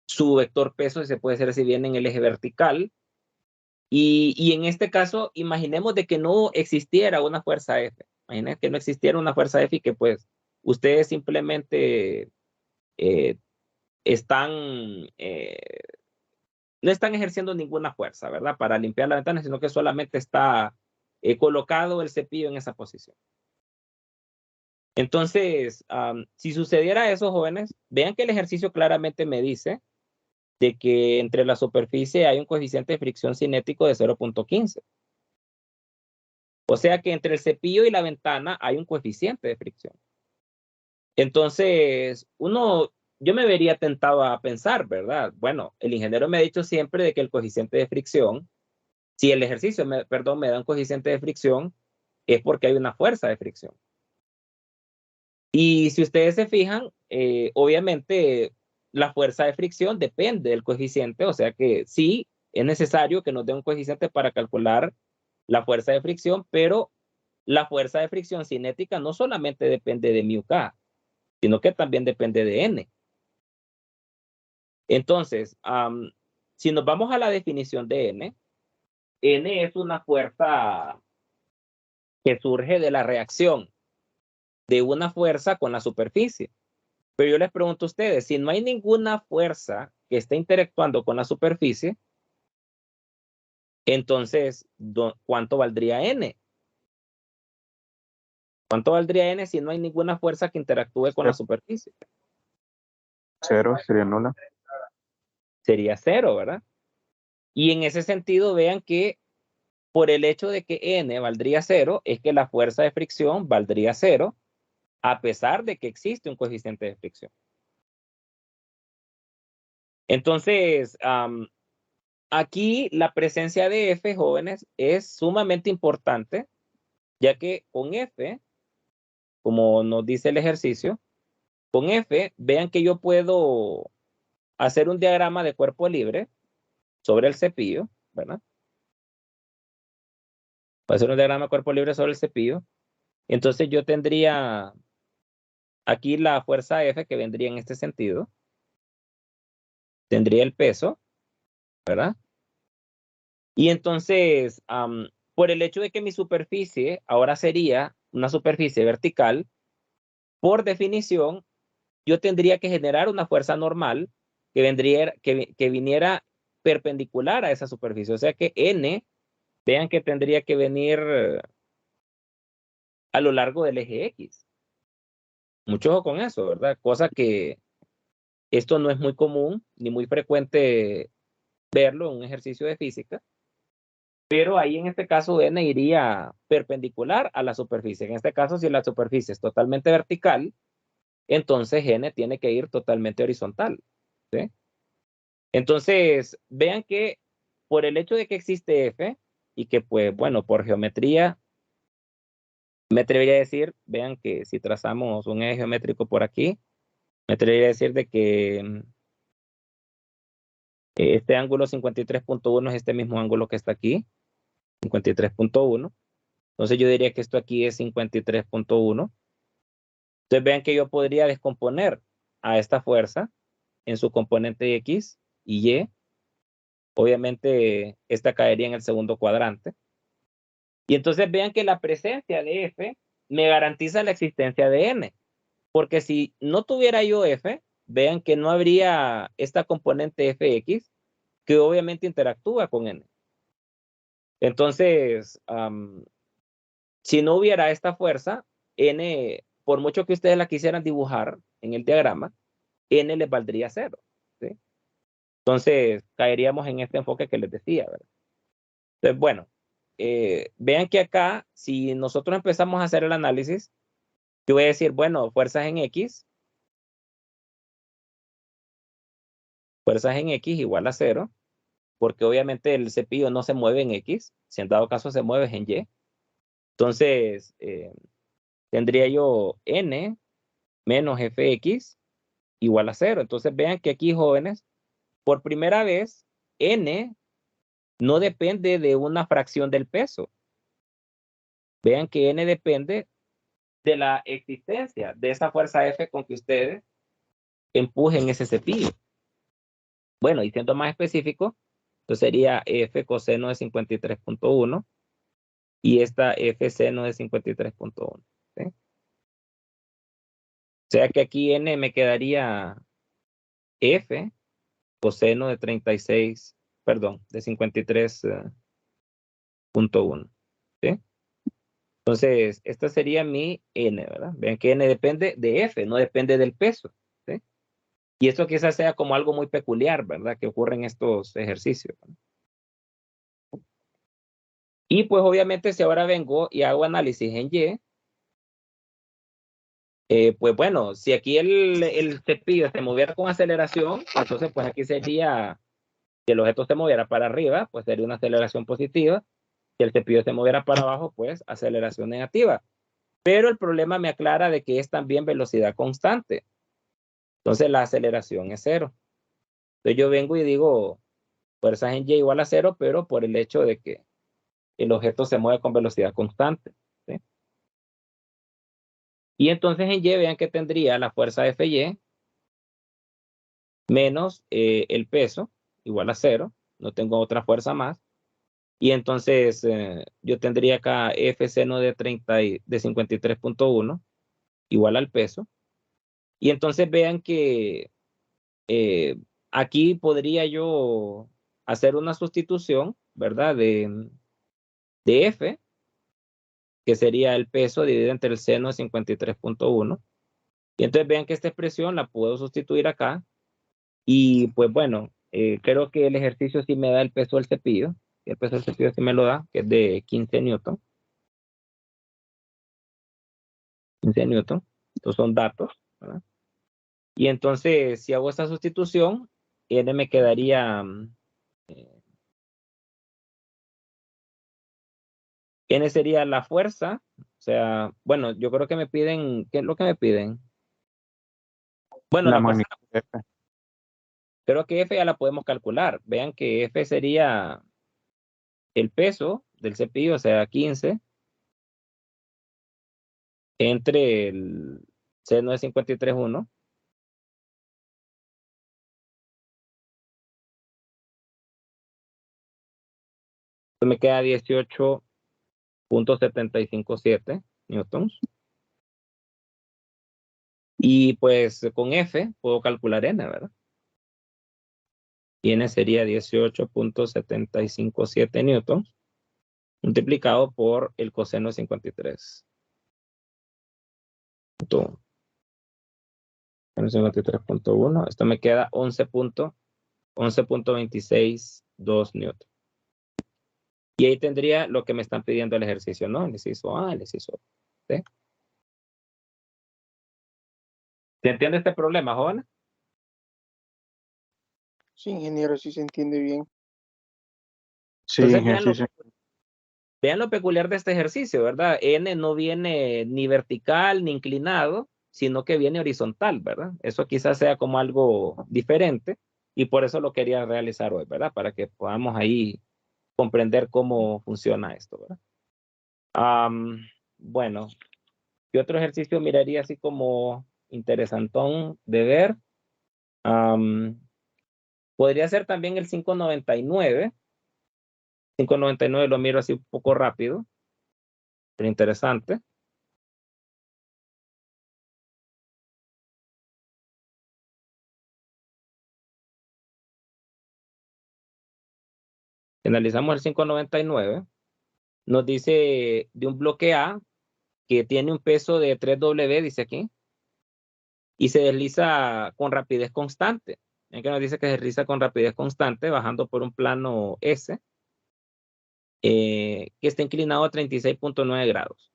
su vector peso, si se puede decir así, viene en el eje vertical, y en este caso, imaginemos de que no existiera una fuerza F, imaginen que no existiera una fuerza F y que pues ustedes simplemente eh, están, no están ejerciendo ninguna fuerza, ¿verdad? Para limpiar la ventana, sino que solamente está colocado el cepillo en esa posición. Entonces, si sucediera eso, jóvenes, vean que el ejercicio claramente me dice de que entre la superficie hay un coeficiente de fricción cinético de 0.15. O sea que entre el cepillo y la ventana hay un coeficiente de fricción. Entonces, yo me vería tentado a pensar, ¿verdad? Bueno, el ingeniero me ha dicho siempre de que el coeficiente de fricción, si el ejercicio, me da un coeficiente de fricción, es porque hay una fuerza de fricción. Y si ustedes se fijan, obviamente la fuerza de fricción depende del coeficiente, o sea que sí es necesario que nos dé un coeficiente para calcular la fuerza de fricción, pero la fuerza de fricción cinética no solamente depende de μk, sino que también depende de n. Entonces, si nos vamos a la definición de n es una fuerza que surge de la reacción de una fuerza con la superficie. Pero yo les pregunto a ustedes, si no hay ninguna fuerza que está interactuando con la superficie, entonces, ¿cuánto valdría N? ¿Cuánto valdría N si no hay ninguna fuerza que interactúe con la superficie? 0, sería nula. Sería 0, ¿verdad? Y en ese sentido, vean que por el hecho de que N valdría 0, es que la fuerza de fricción valdría 0, a pesar de que existe un coeficiente de fricción. Entonces, aquí la presencia de F, jóvenes, es sumamente importante, ya que con F, como nos dice el ejercicio, con F, vean que yo puedo hacer un diagrama de cuerpo libre sobre el cepillo, ¿verdad? Voy a hacer un diagrama de cuerpo libre sobre el cepillo. Entonces yo tendría aquí la fuerza F que vendría en este sentido. Tendría el peso, ¿verdad? Y entonces, por el hecho de que mi superficie ahora sería una superficie vertical, por definición, yo tendría que generar una fuerza normal que viniera perpendicular a esa superficie. O sea que N, vean que tendría que venir a lo largo del eje X. Mucho ojo con eso, ¿verdad? Cosa que esto no es muy común ni muy frecuente verlo en un ejercicio de física, pero ahí en este caso N iría perpendicular a la superficie. En este caso, si la superficie es totalmente vertical, entonces N tiene que ir totalmente horizontal, ¿sí? Entonces, vean que por el hecho de que existe F y que, pues, bueno, por geometría, me atrevería a decir, vean que si trazamos un eje geométrico por aquí, me atrevería a decir de que este ángulo 53.1 es este mismo ángulo que está aquí, 53.1. Entonces yo diría que esto aquí es 53.1. Entonces vean que yo podría descomponer a esta fuerza en su componente X y Y. Obviamente esta caería en el segundo cuadrante. Y entonces vean que la presencia de F me garantiza la existencia de N. Porque si no tuviera yo F, vean que no habría esta componente Fx que obviamente interactúa con N. Entonces, si no hubiera esta fuerza, N, por mucho que ustedes la quisieran dibujar en el diagrama, N les valdría 0, ¿sí? Entonces, caeríamos en este enfoque que les decía, ¿verdad? Entonces, bueno, vean que acá, si nosotros empezamos a hacer el análisis, yo voy a decir, bueno, fuerzas en X igual a 0, porque obviamente el cepillo no se mueve en X, si en dado caso se mueve en Y. Entonces, tendría yo N menos Fx igual a 0. Entonces vean que aquí, jóvenes, por primera vez, N no depende de una fracción del peso. Vean que N depende de la existencia de esa fuerza F con que ustedes empujen ese cepillo. Bueno, y siendo más específico, entonces sería F coseno de 53.1 y esta F seno de 53.1. ¿Sí? O sea que aquí N me quedaría F coseno de 36, perdón, de 53.1. ¿Sí? Entonces, esta sería mi N, ¿verdad? Vean que N depende de F, no depende del peso. ¿Sí? Y esto quizás sea como algo muy peculiar, ¿verdad? Que ocurre en estos ejercicios. Y pues obviamente si ahora vengo y hago análisis en Y, pues bueno, si aquí el cepillo se moviera con aceleración, entonces pues aquí sería, si el objeto se moviera para arriba, pues sería una aceleración positiva. Si el cepillo se moviera para abajo, pues aceleración negativa. Pero el problema me aclara de que es también velocidad constante. Entonces la aceleración es 0. Entonces yo vengo y digo, fuerzas en Y igual a 0, pero por el hecho de que el objeto se mueve con velocidad constante. ¿Sí? Y entonces en Y vean que tendría la fuerza Fy menos el peso igual a 0. No tengo otra fuerza más. Y entonces yo tendría acá F seno de 53.1 igual al peso. Y entonces vean que aquí podría yo hacer una sustitución, ¿verdad? De F, que sería el peso dividido entre el seno de 53.1. Y entonces vean que esta expresión la puedo sustituir acá. Y pues bueno, creo que el ejercicio sí me da el peso del cepillo. El peso del cepillo sí me lo da, que es de 15 newton. 15 newton. Estos son datos, ¿verdad? Y entonces, si hago esta sustitución, N me quedaría... N sería la fuerza. O sea, bueno, yo creo que me piden... ¿Qué es lo que me piden? Bueno, La la fuerza... magnitud de F. Creo que F ya la podemos calcular. Vean que F sería el peso del cepillo, o sea, 15, entre el seno de 53.1. Entonces me queda 18.757 newtons. Y pues con F puedo calcular N, ¿verdad? Y N sería 18.757 newtons multiplicado por el coseno de 53. 53.1. Esto me queda 11.262 newtons. Y ahí tendría lo que me están pidiendo el ejercicio, ¿no? El inciso A, el inciso B. ¿Se entiende este problema, jóvenes? Sí, ingeniero, sí se entiende bien. Sí, Entonces vean ejercicio. vean lo peculiar de este ejercicio, ¿verdad? N no viene ni vertical ni inclinado, sino que viene horizontal, ¿verdad? Eso quizás sea como algo diferente y por eso lo quería realizar hoy, ¿verdad? Para que podamos ahí comprender cómo funciona esto, ¿verdad? Bueno, ¿qué otro ejercicio miraría así como interesantón de ver? Podría ser también el 599. 599 lo miro así un poco rápido, pero interesante. Analizamos el 599. Nos dice de un bloque A que tiene un peso de 3W, dice aquí, y se desliza con rapidez constante. ¿En que nos dice que se desliza con rapidez constante bajando por un plano S que está inclinado a 36.9 grados?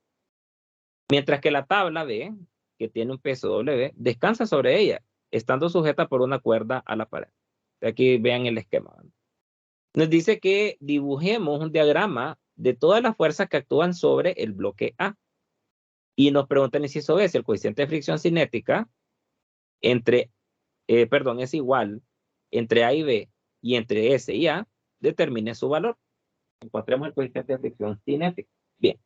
Mientras que la tabla B, que tiene un peso W, descansa sobre ella, estando sujeta por una cuerda a la pared. Aquí vean el esquema. Nos dice que dibujemos un diagrama de todas las fuerzas que actúan sobre el bloque A. Y nos pregunta el inciso B si el coeficiente de fricción cinética es igual entre A y B y entre S y A, determine su valor. Encontremos el coeficiente de fricción cinética. Bien.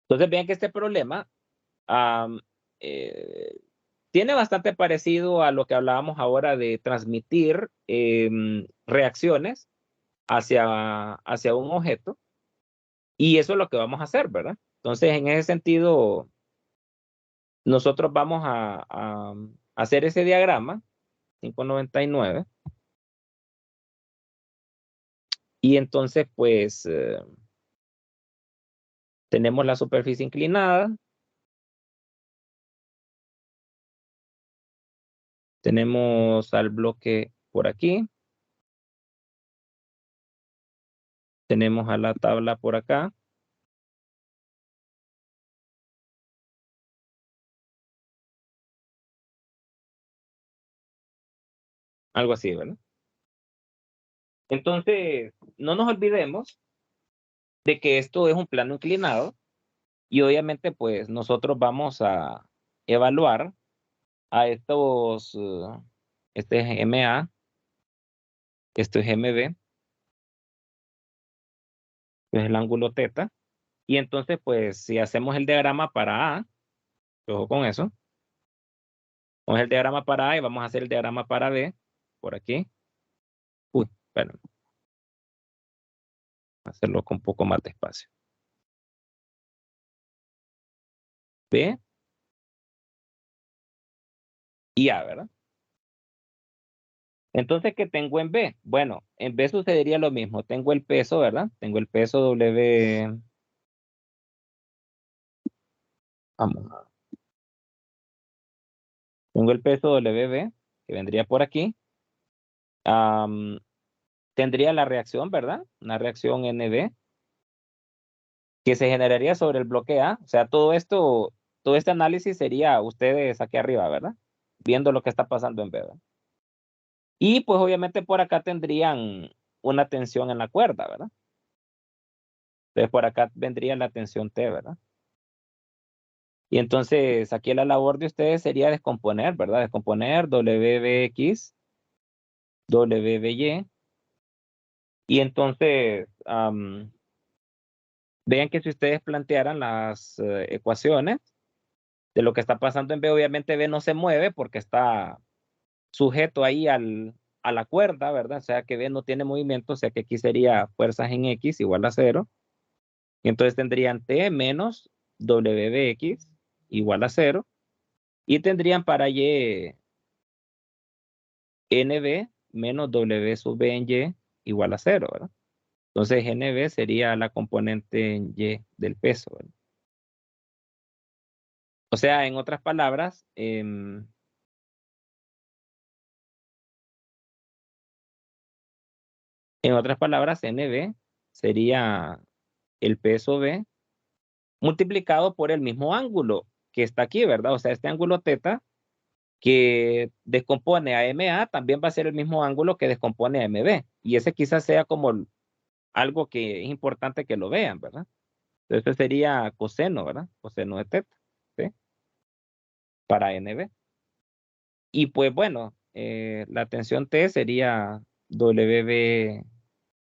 Entonces vean que este problema tiene bastante parecido a lo que hablábamos ahora de transmitir reacciones hacia un objeto. Y eso es lo que vamos a hacer, ¿verdad? Entonces, en ese sentido, nosotros vamos a hacer ese diagrama, 599. Y entonces, pues, tenemos la superficie inclinada. Tenemos al bloque por aquí. Tenemos a la tabla por acá. Algo así, ¿verdad? Entonces, no nos olvidemos de que esto es un plano inclinado y obviamente, pues, nosotros vamos a evaluar a este es MA, esto es MB, que es el ángulo teta. Y entonces, pues, si hacemos el diagrama para A, ojo con eso, vamos el diagrama para A y vamos a hacer el diagrama para B, por aquí. Uy, espérame, hacerlo con un poco más de espacio. B y A, ¿verdad? Entonces, ¿qué tengo en B? Bueno, en B sucedería lo mismo. Tengo el peso, ¿verdad? Tengo el peso W. Vamos. Tengo el peso WB, que vendría por aquí. Tendría la reacción, ¿verdad? Una reacción NB, que se generaría sobre el bloque A. O sea, todo este análisis sería ustedes aquí arriba, ¿verdad? Viendo lo que está pasando en B, ¿verdad? Y pues obviamente por acá tendrían una tensión en la cuerda, ¿verdad? Entonces por acá vendría la tensión T, ¿verdad? Y entonces aquí la labor de ustedes sería descomponer, ¿verdad? Descomponer WBX, WBY. Y entonces, vean que si ustedes plantearan las ecuaciones de lo que está pasando en B, obviamente B no se mueve porque está sujeto ahí a la cuerda, ¿verdad? O sea que B no tiene movimiento, o sea que aquí sería fuerzas en X igual a 0. Y entonces tendrían T menos WBX igual a 0. Y tendrían para Y NB menos W sub B en Y igual a 0, ¿verdad? Entonces NB sería la componente en Y del peso, ¿verdad? O sea, en otras palabras, NB sería el peso B multiplicado por el mismo ángulo que está aquí, ¿verdad? O sea, este ángulo θ que descompone a MA también va a ser el mismo ángulo que descompone a MB. Y ese quizás sea como algo que es importante que lo vean, ¿verdad? Entonces sería coseno, ¿verdad? Coseno de θ, ¿sí? Para NB. Y pues bueno, la tensión T sería WB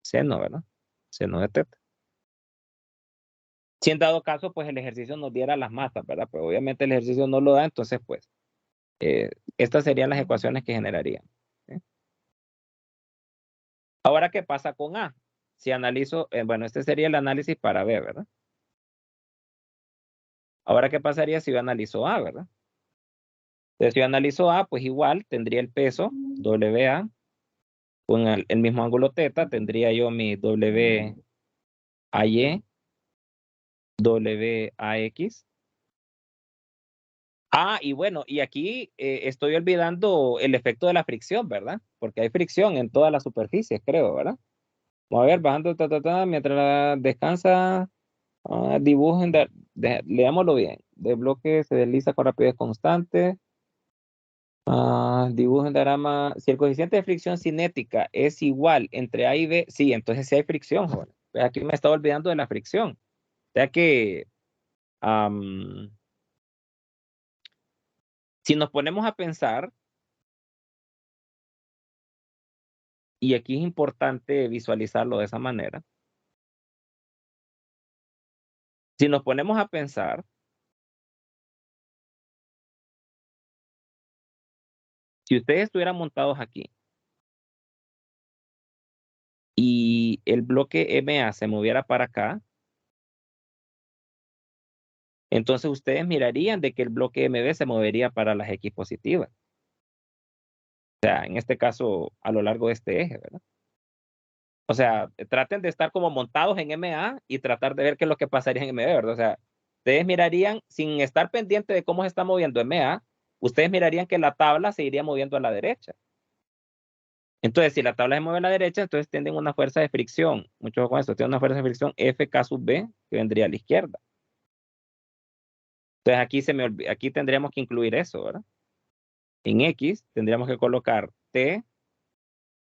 seno, ¿verdad? Seno de θ. Si en dado caso, pues el ejercicio nos diera las masas, ¿verdad? Pues obviamente el ejercicio no lo da, entonces pues estas serían las ecuaciones que generarían, ¿sí? Ahora, ¿qué pasa con A? Si analizo, bueno, este sería el análisis para B, ¿verdad? Ahora, ¿qué pasaría si yo analizo A, ¿verdad? Entonces, si yo analizo A, pues igual tendría el peso WA con el mismo ángulo θ, tendría yo mi WAY, WAX. Y bueno, y aquí estoy olvidando el efecto de la fricción, ¿verdad? Porque hay fricción en todas las superficies, creo, ¿verdad? Vamos a ver, bajando, mientras descansa, dibujen, leámoslo bien. De bloque se desliza con rapidez constante. Dibujen diagrama. Si el coeficiente de fricción cinética es igual entre A y B, sí, entonces sí hay fricción, joven. Aquí me estaba olvidando de la fricción. O sea que, si nos ponemos a pensar, y aquí es importante visualizarlo de esa manera, si nos ponemos a pensar, si ustedes estuvieran montados aquí y el bloque MA se moviera para acá, entonces ustedes mirarían de que el bloque MB se movería para las X positivas. O sea, en este caso, a lo largo de este eje, ¿verdad? O sea, traten de estar como montados en MA y tratar de ver qué es lo que pasaría en MB, ¿verdad? O sea, ustedes mirarían, sin estar pendiente de cómo se está moviendo MA, ustedes mirarían que la tabla se iría moviendo a la derecha. Entonces, si la tabla se mueve a la derecha, entonces tienen una fuerza de fricción. Mucho ojo con esto, tienen una fuerza de fricción FK sub B, que vendría a la izquierda. Entonces, aquí tendríamos que incluir eso, ¿verdad? En X tendríamos que colocar T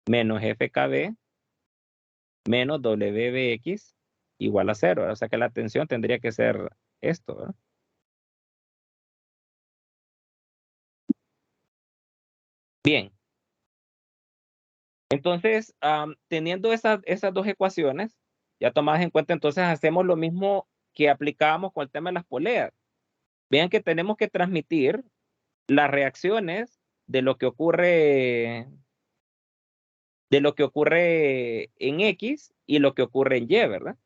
menos FKB menos WBX igual a 0, ¿verdad? O sea que la tensión tendría que ser esto, ¿verdad? Bien. Entonces, teniendo esas dos ecuaciones ya tomadas en cuenta, entonces hacemos lo mismo que aplicábamos con el tema de las poleas. Vean que tenemos que transmitir las reacciones de lo que ocurre en X y lo que ocurre en Y, ¿verdad?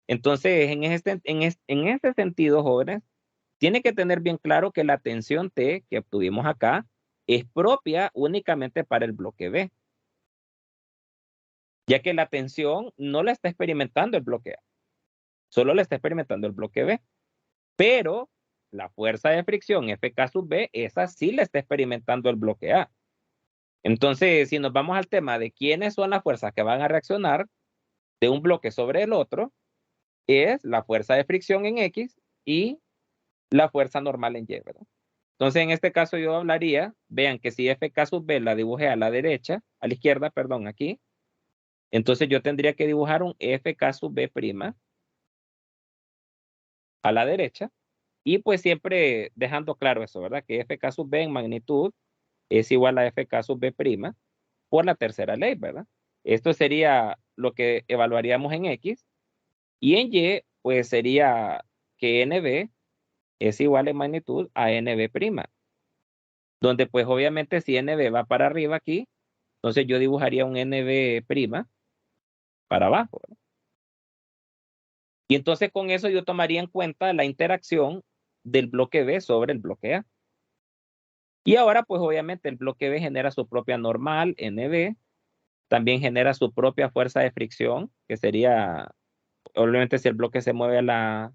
Entonces, en este sentido, jóvenes, tiene que tener bien claro que la tensión T que obtuvimos acá es propia únicamente para el bloque B. ya que la tensión no la está experimentando el bloque A, solo la está experimentando el bloque B. Pero la fuerza de fricción Fk sub B, esa sí la está experimentando el bloque A. Entonces, si nos vamos al tema de quiénes son las fuerzas que van a reaccionar de un bloque sobre el otro, es la fuerza de fricción en X y la fuerza normal en Y, ¿verdad? Entonces, en este caso yo hablaría, vean que si Fk sub B la dibujé a la derecha, a la izquierda, perdón, aquí, entonces yo tendría que dibujar un Fk sub B' a la derecha, y pues siempre dejando claro eso, ¿verdad? Que Fk sub B en magnitud es igual a Fk sub B' por la tercera ley, ¿verdad? Esto sería lo que evaluaríamos en X, y en Y, pues sería que NB es igual en magnitud a NB', donde pues obviamente si NB va para arriba aquí, entonces yo dibujaría un NB' para abajo, ¿verdad? Y entonces con eso yo tomaría en cuenta la interacción del bloque B sobre el bloque A. Y ahora pues obviamente el bloque B genera su propia normal, NB, también genera su propia fuerza de fricción, que sería, obviamente si el bloque se mueve a la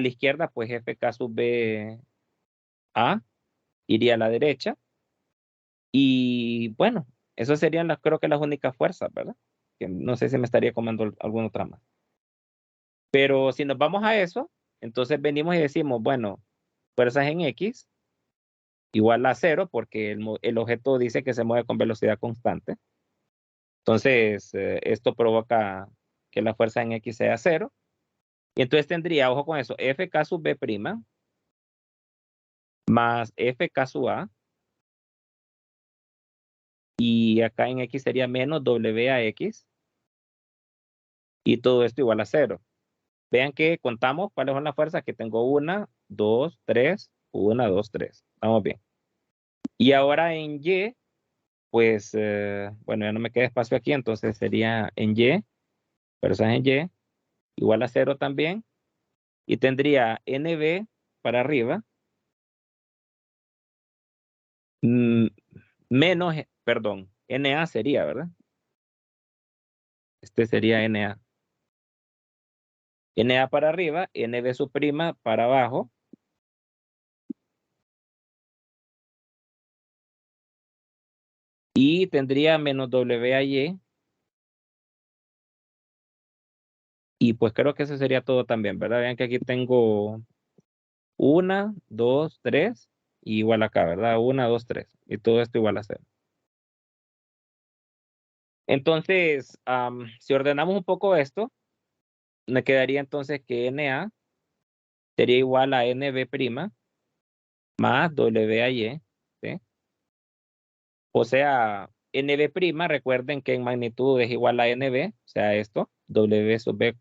izquierda, pues Fk sub B A iría a la derecha. Y bueno, esas serían creo que las únicas fuerzas, ¿verdad? Que no sé si me estaría comiendo alguna otra más. Pero si nos vamos a eso, entonces venimos y decimos, bueno, fuerzas en X igual a 0 porque el objeto dice que se mueve con velocidad constante. Entonces, esto provoca que la fuerza en X sea 0. Y entonces tendría, ojo con eso, Fk sub B' más Fk sub A. Y acá en X sería menos W a X. Y todo esto igual a 0. Vean que contamos cuáles son las fuerzas que tengo. 1, 2, 3, 1, 2, 3. Vamos bien. Y ahora en Y, pues, bueno, ya no me queda espacio aquí, entonces sería en Y, fuerzas en Y, igual a 0 también. Y tendría NB para arriba, menos, perdón, NA sería, ¿verdad? Este sería NA. NA para arriba, NB sub prima para abajo. Y tendría menos W a Y. Y pues creo que eso sería todo también, ¿verdad? Vean que aquí tengo 1, 2, 3, y igual acá, ¿verdad? 1, 2, 3. Y todo esto igual a 0. Entonces, si ordenamos un poco esto, me quedaría entonces que NA sería igual a NB' más W a Y, ¿sí? O sea, NB', recuerden que en magnitud es igual a NB, o sea, esto, W sub B,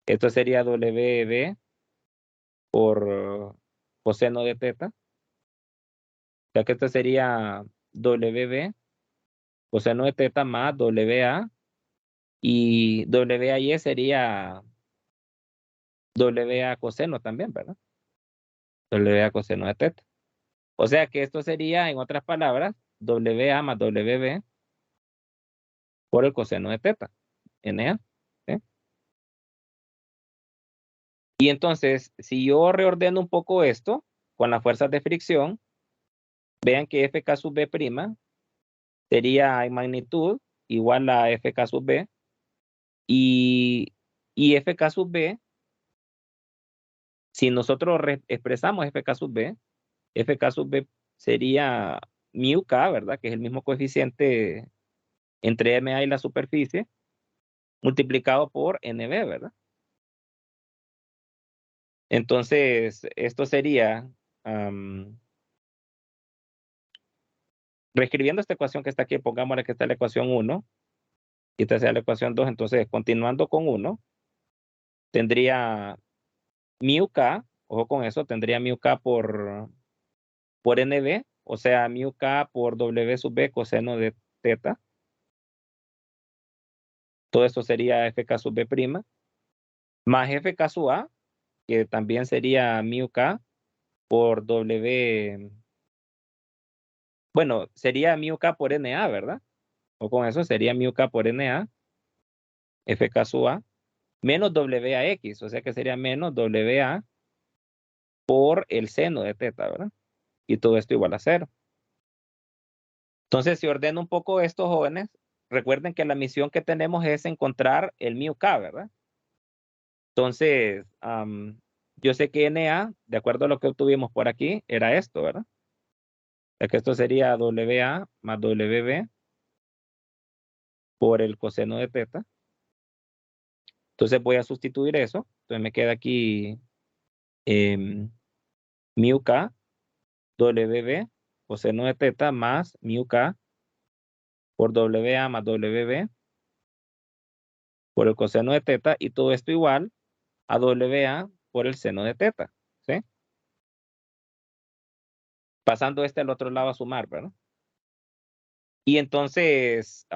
esto sería WB por coseno de teta, o sea que esto sería WB coseno de teta más WA, y WAY sería WA coseno también, ¿verdad? WA coseno de teta. O sea que esto sería, en otras palabras, WA más WB por el coseno de teta, NA. ¿Sí? Y entonces, si yo reordeno un poco esto con las fuerzas de fricción, vean que Fk sub B' sería en magnitud igual a Fk sub B, y Fk sub B, si nosotros expresamos Fk sub B sería mu k, ¿verdad? Que es el mismo coeficiente entre MA y la superficie, multiplicado por NB, ¿verdad? Entonces, esto sería, reescribiendo esta ecuación que está aquí, pongámosle que está la ecuación 1, y esta sea la ecuación 2, entonces, continuando con 1, tendría mu k, ojo con eso, tendría mu k por NB, o sea, mu k por W sub B coseno de teta. Todo esto sería Fk sub B', más Fk sub A, que también sería mu k por W, bueno, sería mu k por NA, ¿verdad? o con eso sería mu K por NA, FK sub A, menos WAX, o sea que sería menos WA por el seno de teta, ¿verdad? Y todo esto igual a 0. Entonces, si ordeno un poco estos jóvenes, recuerden que la misión que tenemos es encontrar el mu K, ¿verdad? Entonces, yo sé que NA, de acuerdo a lo que obtuvimos por aquí, era esto, ¿verdad? O sea que esto sería WA más WB por el coseno de teta. Entonces voy a sustituir eso. Entonces me queda aquí mu K, WB, coseno de teta más mu K por WA más WB por el coseno de teta, y todo esto igual a WA por el seno de teta, ¿sí? Pasando este al otro lado a sumar, ¿verdad? Y entonces,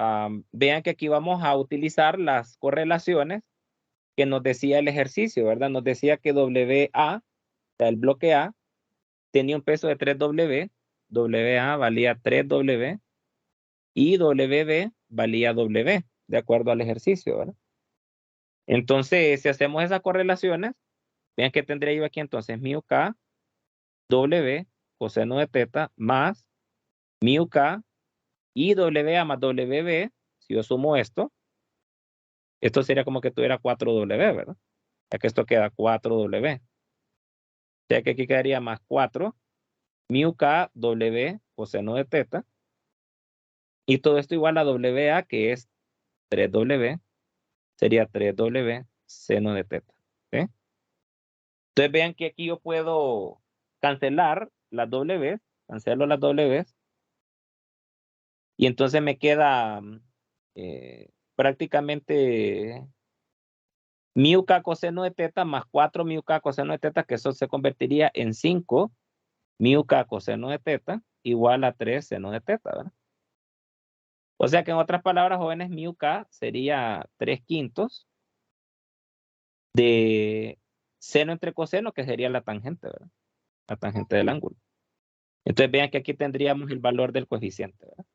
vean que aquí vamos a utilizar las correlaciones que nos decía el ejercicio, ¿verdad? Nos decía que WA, o sea, el bloque A, tenía un peso de 3W, WA valía 3W y WB valía W, de acuerdo al ejercicio, ¿verdad? Entonces, si hacemos esas correlaciones, vean que tendría yo aquí entonces mu K, W, coseno de teta, más mu K y WA más WB. Si yo sumo esto sería como que tuviera 4W, ¿verdad? Ya que esto queda 4W. O sea que aquí quedaría más 4 mu K W coseno de teta. Y todo esto igual a WA, que es 3W, sería 3W seno de teta. ¿Sí? Entonces vean que aquí yo puedo cancelar las W, cancelo las W, y entonces me queda prácticamente mu K coseno de teta más 4 mu K coseno de teta, que eso se convertiría en 5 mu K coseno de teta igual a 3 seno de teta, ¿verdad? O sea que en otras palabras, jóvenes, mu K sería 3/5 de seno entre coseno, que sería la tangente, ¿verdad? La tangente del ángulo. Entonces vean que aquí tendríamos el valor del coeficiente, ¿verdad?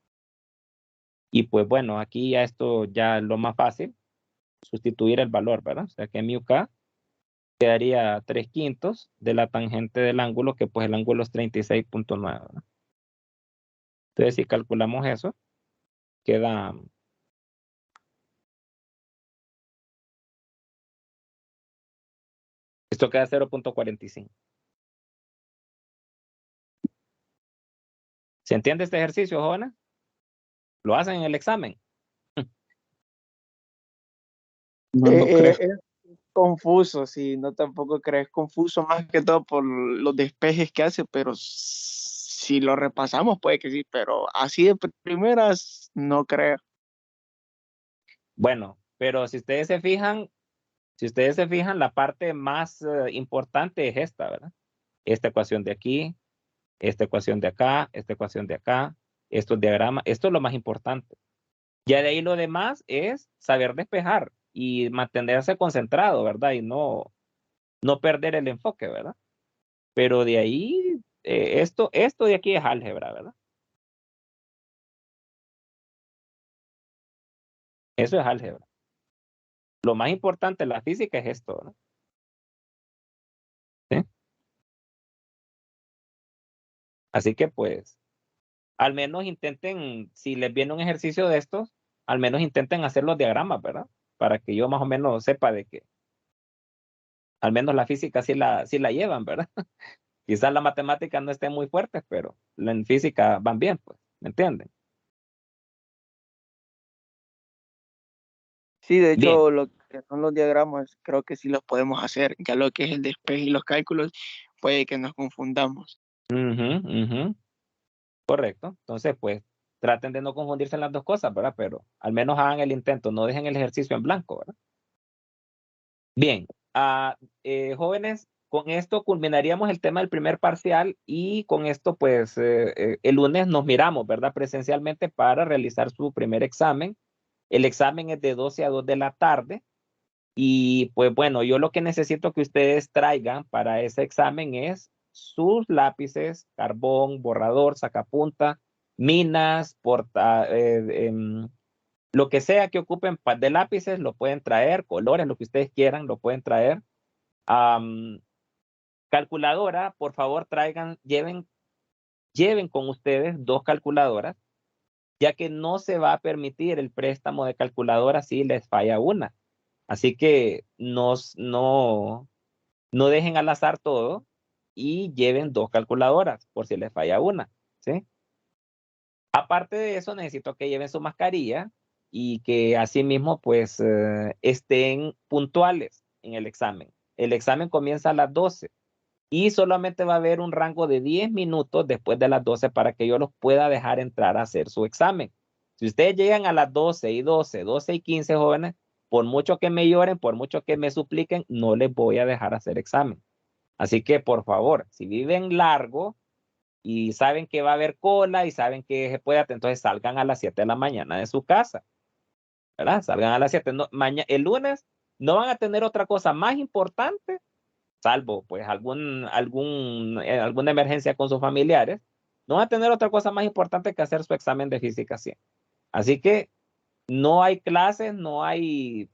Y pues bueno, aquí ya esto ya es lo más fácil, sustituir el valor, ¿verdad? O sea que mu K quedaría 3/5 de la tangente del ángulo, que pues el ángulo es 36.9, ¿verdad? Entonces si calculamos eso, queda... Esto queda 0.45. ¿Se entiende este ejercicio, jóvenes? ¿Lo hacen en el examen? No, no creo. Es confuso, sí, no tampoco crees confuso más que todo por los despejes que hace, pero si lo repasamos puede que sí, pero así de primeras no creo. Bueno, pero si ustedes se fijan, la parte más importante es esta, ¿verdad? Esta ecuación de aquí, esta ecuación de acá, esta ecuación de acá, estos diagramas, esto es lo más importante. Ya de ahí lo demás es saber despejar y mantenerse concentrado, ¿verdad? Y no perder el enfoque, ¿verdad? Pero de ahí, esto de aquí es álgebra, ¿verdad? Eso es álgebra. Lo más importante en la física es esto, ¿verdad? ¿Sí? Así que pues, al menos intenten, si les viene un ejercicio de estos, al menos intenten hacer los diagramas, ¿verdad? Para que yo más o menos sepa de que al menos la física sí la llevan, ¿verdad? Quizás la matemática no esté muy fuerte, pero en física van bien, pues, ¿me entienden? Sí, de Bien. hecho, lo que son los diagramas, creo que sí los podemos hacer. Ya lo que es el despeje y los cálculos, puede que nos confundamos. Ujú, ujú. Correcto. Entonces, pues, traten de no confundirse en las dos cosas, ¿verdad? Pero al menos hagan el intento, no dejen el ejercicio en blanco, ¿verdad? Bien. Jóvenes, con esto culminaríamos el tema del primer parcial y con esto, pues, el lunes nos miramos, ¿verdad? Presencialmente para realizar su primer examen. El examen es de 12 a 2 de la tarde. Y pues bueno, yo lo que necesito que ustedes traigan para ese examen es sus lápices, carbón, borrador, sacapunta, minas, Lo que sea que ocupen de lápices, lo pueden traer, colores, lo que ustedes quieran, lo pueden traer. Calculadora, por favor, lleven con ustedes 2 calculadoras, ya que no se va a permitir el préstamo de calculadora si les falla una. Así que no dejen al azar todo y lleven 2 calculadoras por si les falla una, ¿sí? Aparte de eso, necesito que lleven su mascarilla y que asimismo pues estén puntuales en el examen. El examen comienza a las 12 y solamente va a haber un rango de 10 minutos después de las 12 para que yo los pueda dejar entrar a hacer su examen. Si ustedes llegan a las 12:15, jóvenes, por mucho que me lloren, por mucho que me supliquen, no les voy a dejar hacer examen. Así que, por favor, si viven largo y saben que va a haber cola y saben que se puede, entonces salgan a las 7 de la mañana de su casa, ¿verdad? Salgan a las 7. No, el lunes no van a tener otra cosa más importante, salvo pues alguna emergencia con sus familiares, no van a tener otra cosa más importante que hacer su examen de física 100. Así que no hay clases, no hay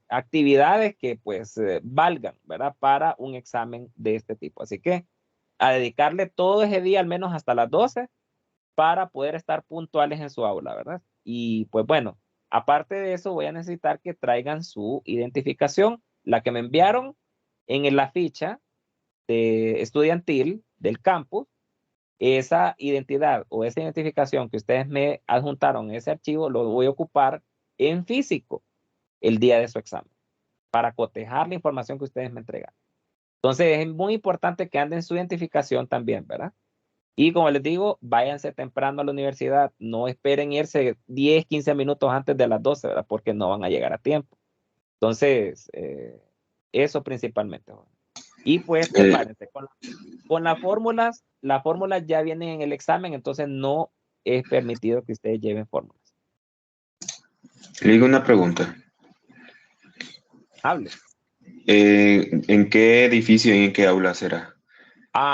actividades que pues valgan, ¿verdad? Para un examen de este tipo. Así que a dedicarle todo ese día, al menos hasta las 12, para poder estar puntuales en su aula, ¿verdad? Y pues bueno, aparte de eso, voy a necesitar que traigan su identificación, la que me enviaron en la ficha de estudiantil del campus. Esa identidad o esa identificación que ustedes me adjuntaron en ese archivo, lo voy a ocupar en físico el día de su examen para cotejar la información que ustedes me entregan. Entonces, es muy importante que anden su identificación también, ¿verdad? Y como les digo, váyanse temprano a la universidad. No esperen irse 10, 15 minutos antes de las 12, ¿verdad? Porque no van a llegar a tiempo. Entonces, eso principalmente. Y pues prepárense con las fórmulas ya vienen en el examen, entonces no es permitido que ustedes lleven fórmulas. Le digo una pregunta. Hable. ¿En qué edificio y en qué aula será?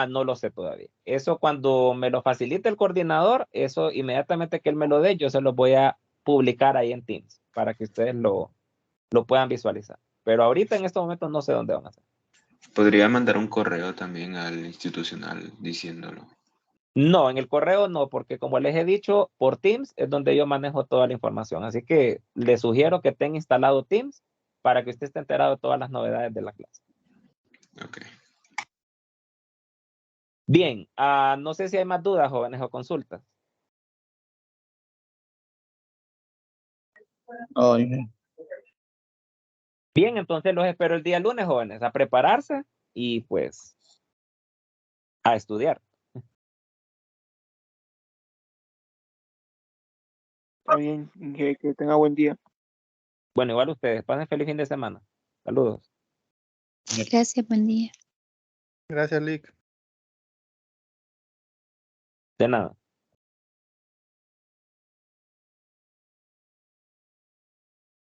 No lo sé todavía. Eso cuando me lo facilite el coordinador, eso inmediatamente que él me lo dé, yo se lo voy a publicar ahí en Teams para que ustedes lo puedan visualizar. Pero ahorita en estos momentos no sé dónde van a ser. Podría mandar un correo también al institucional diciéndolo. No, en el correo no, porque como les he dicho, por Teams es donde yo manejo toda la información. Así que les sugiero que tengan instalado Teams para que usted esté enterado de todas las novedades de la clase. Ok. Bien, no sé si hay más dudas, jóvenes, o consultas. Bien, entonces los espero el día lunes, jóvenes, a prepararse y pues a estudiar. Está bien, que tenga buen día. Bueno, igual ustedes, pasen feliz fin de semana. Saludos. Gracias, buen día. Gracias, Lick. De nada.